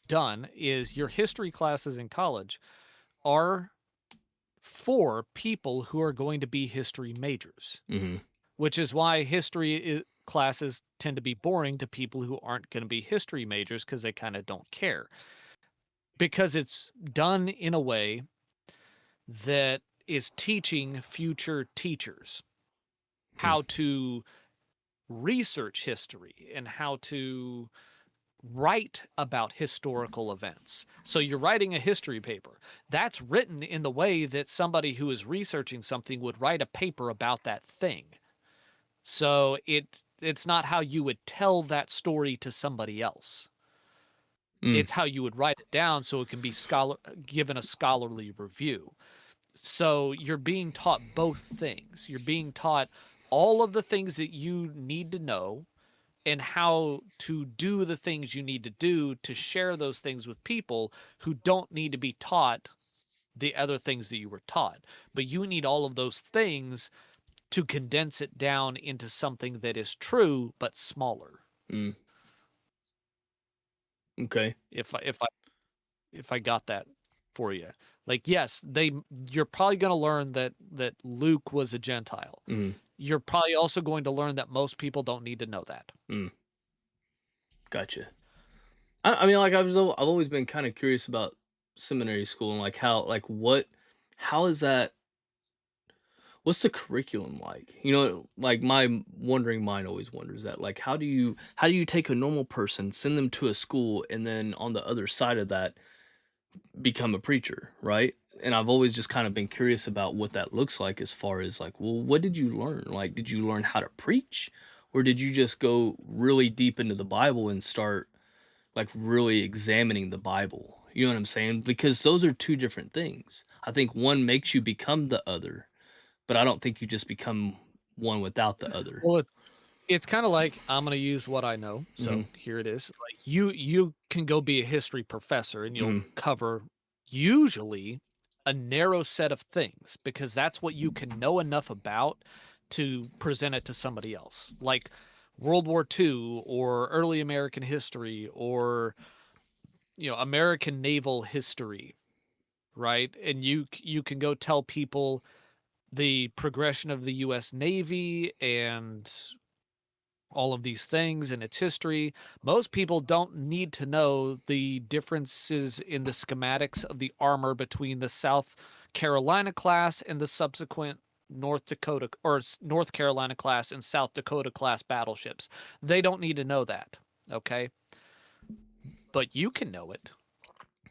done is your history classes in college are for people who are going to be history majors, Hmm. which is why classes tend to be boring to people who aren't going to be history majors because they kind of don't care. Because it's done in a way that is teaching future teachers how to research history and how to write about historical events. So you're writing a history paper. That's written in the way that somebody who is researching something would write a paper about that thing. So it's not how you would tell that story to somebody else. Mm. It's how you would write it down so it can be given a scholarly review. So you're being taught both things. You're being taught all of the things that you need to know and how to do the things you need to do to share those things with people who don't need to be taught the other things that you were taught. But you need all of those things to condense it down into something that is true but smaller. Mm. Okay. If I got that for you. Like, yes, you're probably going to learn that Luke was a Gentile. Mm. You're probably also going to learn that most people don't need to know that. Mm. Gotcha. I mean, like I've always been kind of curious about seminary school and like how is that? What's the curriculum like? Like my wondering mind always wonders that. Like, how do you take a normal person, send them to a school, and then on the other side of that, become a preacher, right? And I've always just kind of been curious about what that looks like, as far as like, well, what did you learn? Like, did you learn how to preach, or did you just go really deep into the Bible and start like really examining the Bible? You know what I'm saying? Because those are two different things. I think one makes you become the other, but I don't think you just become one without the other. Well, it's kind of like, I'm going to use what I know. Hmm. So here it is. Like, you can go be a history professor and you'll Hmm. cover usually a narrow set of things because that's what you can know enough about to present it to somebody else. Like World War II or early American history or American naval history, right? And you can go tell people the progression of the US Navy and all of these things and its history. Most people don't need to know the differences in the schematics of the armor between the South Carolina class and the subsequent North Dakota or North Carolina class and South Dakota class battleships. They don't need to know that, okay? But you can know it,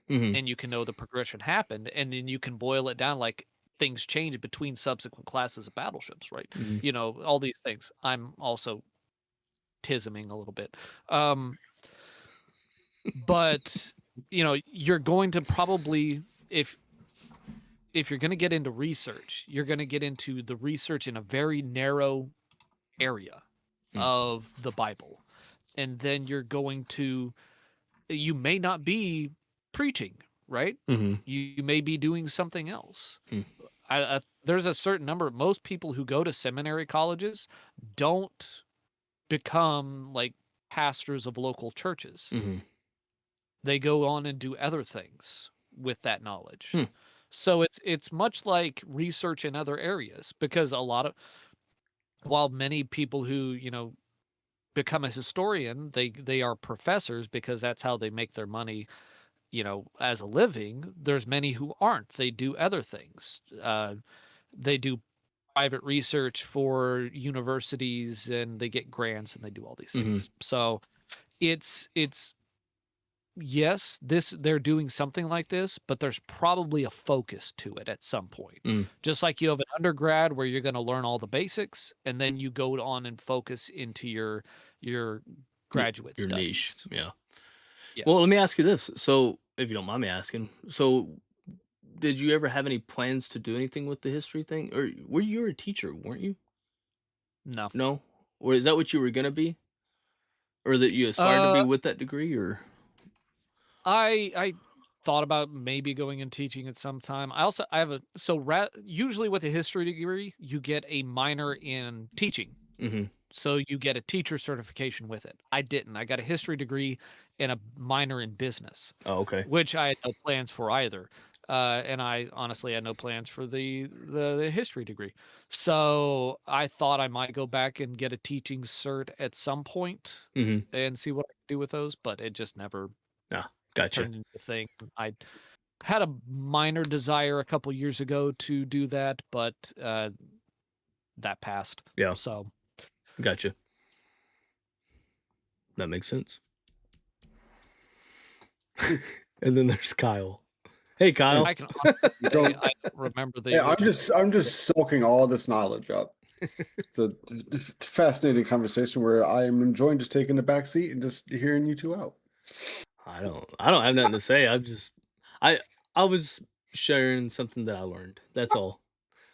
Mm-hmm. and you can know the progression happened, and then you can boil it down like things change between subsequent classes of battleships, right? Mm-hmm. You know, all these things. I'm also tisming a little bit. But you know, you're going to probably if you're going to get into research, you're going to get into the research in a very narrow area of the Bible. And then you may not be preaching, right? Mm-hmm. You may be doing something else. Hmm. There's a certain number. Most people who go to seminary colleges don't become like pastors of local churches. Mm-hmm. They go on and do other things with that knowledge. Hmm. So it's much like research in other areas, because while many people who, you know, become a historian, they are professors because that's how they make their money, you know, as a living. There's many who aren't. They do other things. They do private research for universities, and they get grants, and they do all these Mm-hmm. things. So it's yes, they're doing something like this, but there's probably a focus to it at some point. Mm. Just like you have an undergrad where you're going to learn all the basics, and then you go on and focus into your graduate Your studies. niche. Yeah. Yeah. Well, let me ask you this. So, if you don't mind me asking, so did you ever have any plans to do anything with the history thing? Or you were a teacher, weren't you? No. No? Or is that what you were gonna be? Or that you aspired to be with that degree, or I thought about maybe going and teaching at some time. I have usually with a history degree, you get a minor in teaching. Mhm. So you get a teacher certification with it. I didn't. I got a history degree and a minor in business, Oh, okay. which I had no plans for either. And I honestly had no plans for the history degree. So I thought I might go back and get a teaching cert at some point Mhm. and see what I could do with those, but it just never Ah, gotcha. turned into a thing. I had a minor desire a couple years ago to do that, but that passed. Yeah, So gotcha. That makes sense. And then there's Kyle. Hey, Kyle. I can honestly say Don't- I don't remember the Yeah, original. I'm just soaking all this knowledge up. It's a fascinating conversation where I am enjoying just taking the back seat and just hearing you two out. I don't have nothing to say. I I was sharing something that I learned. That's all.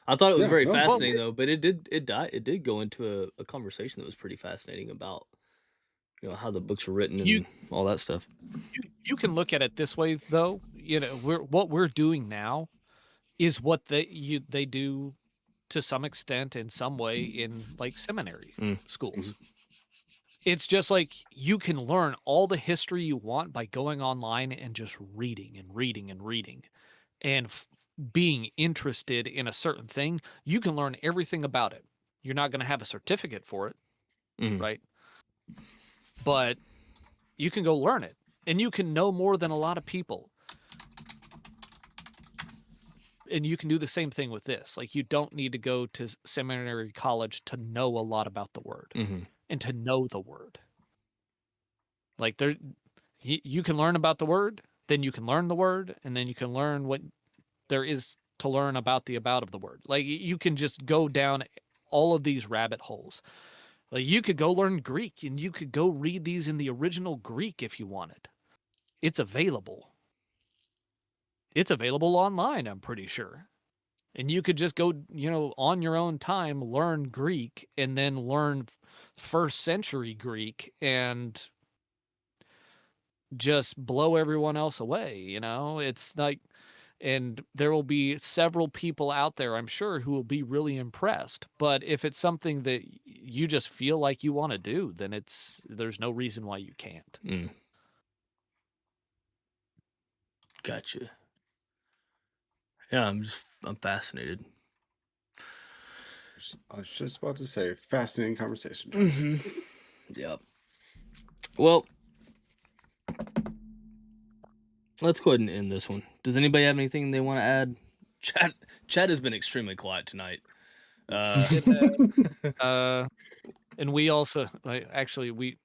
I thought it was Yeah, very no, fascinating though, but it did go into a conversation that was pretty fascinating about, you know, how the books were written You and all that stuff. you can look at it this way though. You know, what we're doing now is what they do to some extent in some way in like seminary Mm. schools. It's just like you can learn all the history you want by going online and just reading and reading and reading and being interested in a certain thing. You can learn everything about it. You're not going to have a certificate for it, Mhm. right? But you can go learn it, and you can know more than a lot of people. And you can do the same thing with this. Like, you don't need to go to seminary college to know a lot about the word Mhm. and to know the word. Like, you can learn about the word, then you can learn the word, and then you can learn what there is to learn about the about of the word. Like, you can just go down all of these rabbit holes. Like, you could go learn Greek, and you could go read these in the original Greek if you wanted. It's available. It's available online, I'm pretty sure. And you could just go, you know, on your own time, learn Greek and then learn first century Greek and just blow everyone else away, you know? It's like, and there will be several people out there, I'm sure, who will be really impressed. But if it's something that you just feel like you want to do, then there's no reason why you can't. Mm. Gotcha. Yeah, I'm fascinated. I was just about to say, fascinating conversation, Travis. Mhm. Yeah. Well, let's go ahead and end this one. Does anybody have anything they want to add? Chad has been extremely quiet tonight. It and we also actually we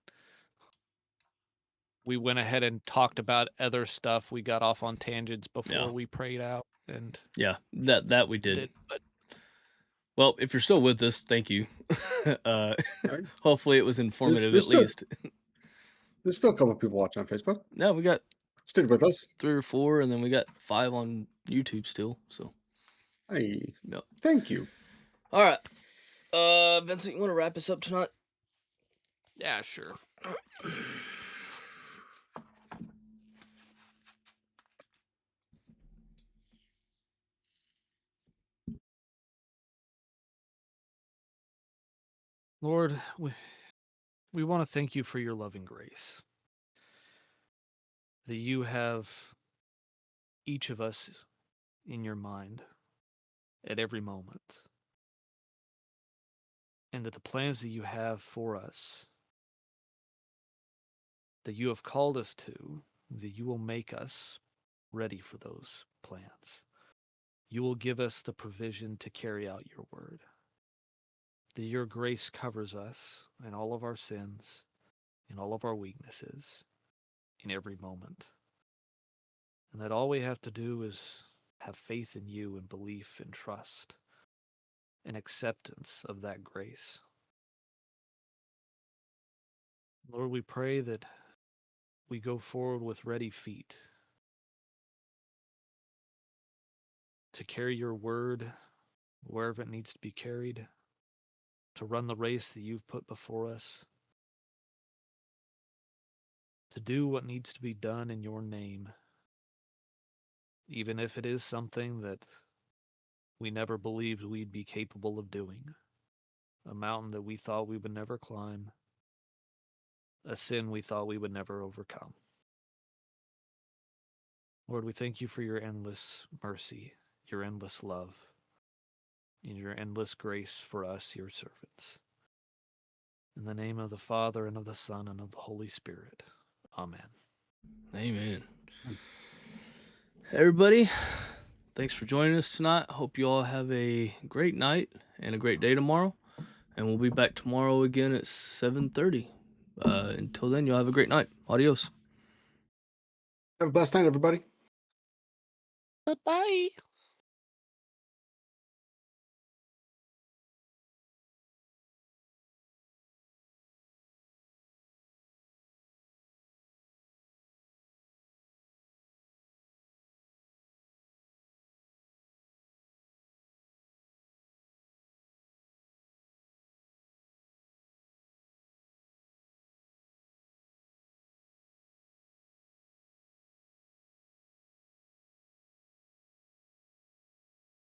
went ahead and talked about other stuff. We got off on tangents before Yeah. we prayed out, and Yeah, that we did. but Well, if you're still with us, thank you. Right. Hopefully it was informative there's at still- least. There's still a couple of people watching on Facebook. No, we got Stayed with us. 3 or 4, and then we got 5 on YouTube still. So, Hey, yep. thank you. All right, Vincent, you want to wrap us up tonight? yeah, sure. Lord, we want to thank you for your loving grace. That you have each of us in your mind at every moment. And that the plans that you have for us, that you have called us to, that you will make us ready for those plans. You will give us the provision to carry out your word. That your grace covers us in all of our sins, in all of our weaknesses, in every moment. And that all we have to do is have faith in you and belief and trust and acceptance of that grace. Lord, we pray that we go forward with ready feet to carry your word wherever it needs to be carried, to run the race that you've put before us, to do what needs to be done in your name, even if it is something that we never believed we'd be capable of doing, a mountain that we thought we would never climb, a sin we thought we would never overcome. Lord, we thank you for your endless mercy, your endless love, and your endless grace for us, your servants. In the name of the Father, and of the Son, and of the Holy Spirit. Amen. Amen. Everybody, thanks for joining us tonight. Hope you all have a great night and a great day tomorrow. And we'll be back tomorrow again at 7:30. Until then, you'll have a great night. Adios. Have a blessed night, everybody. Bye-bye.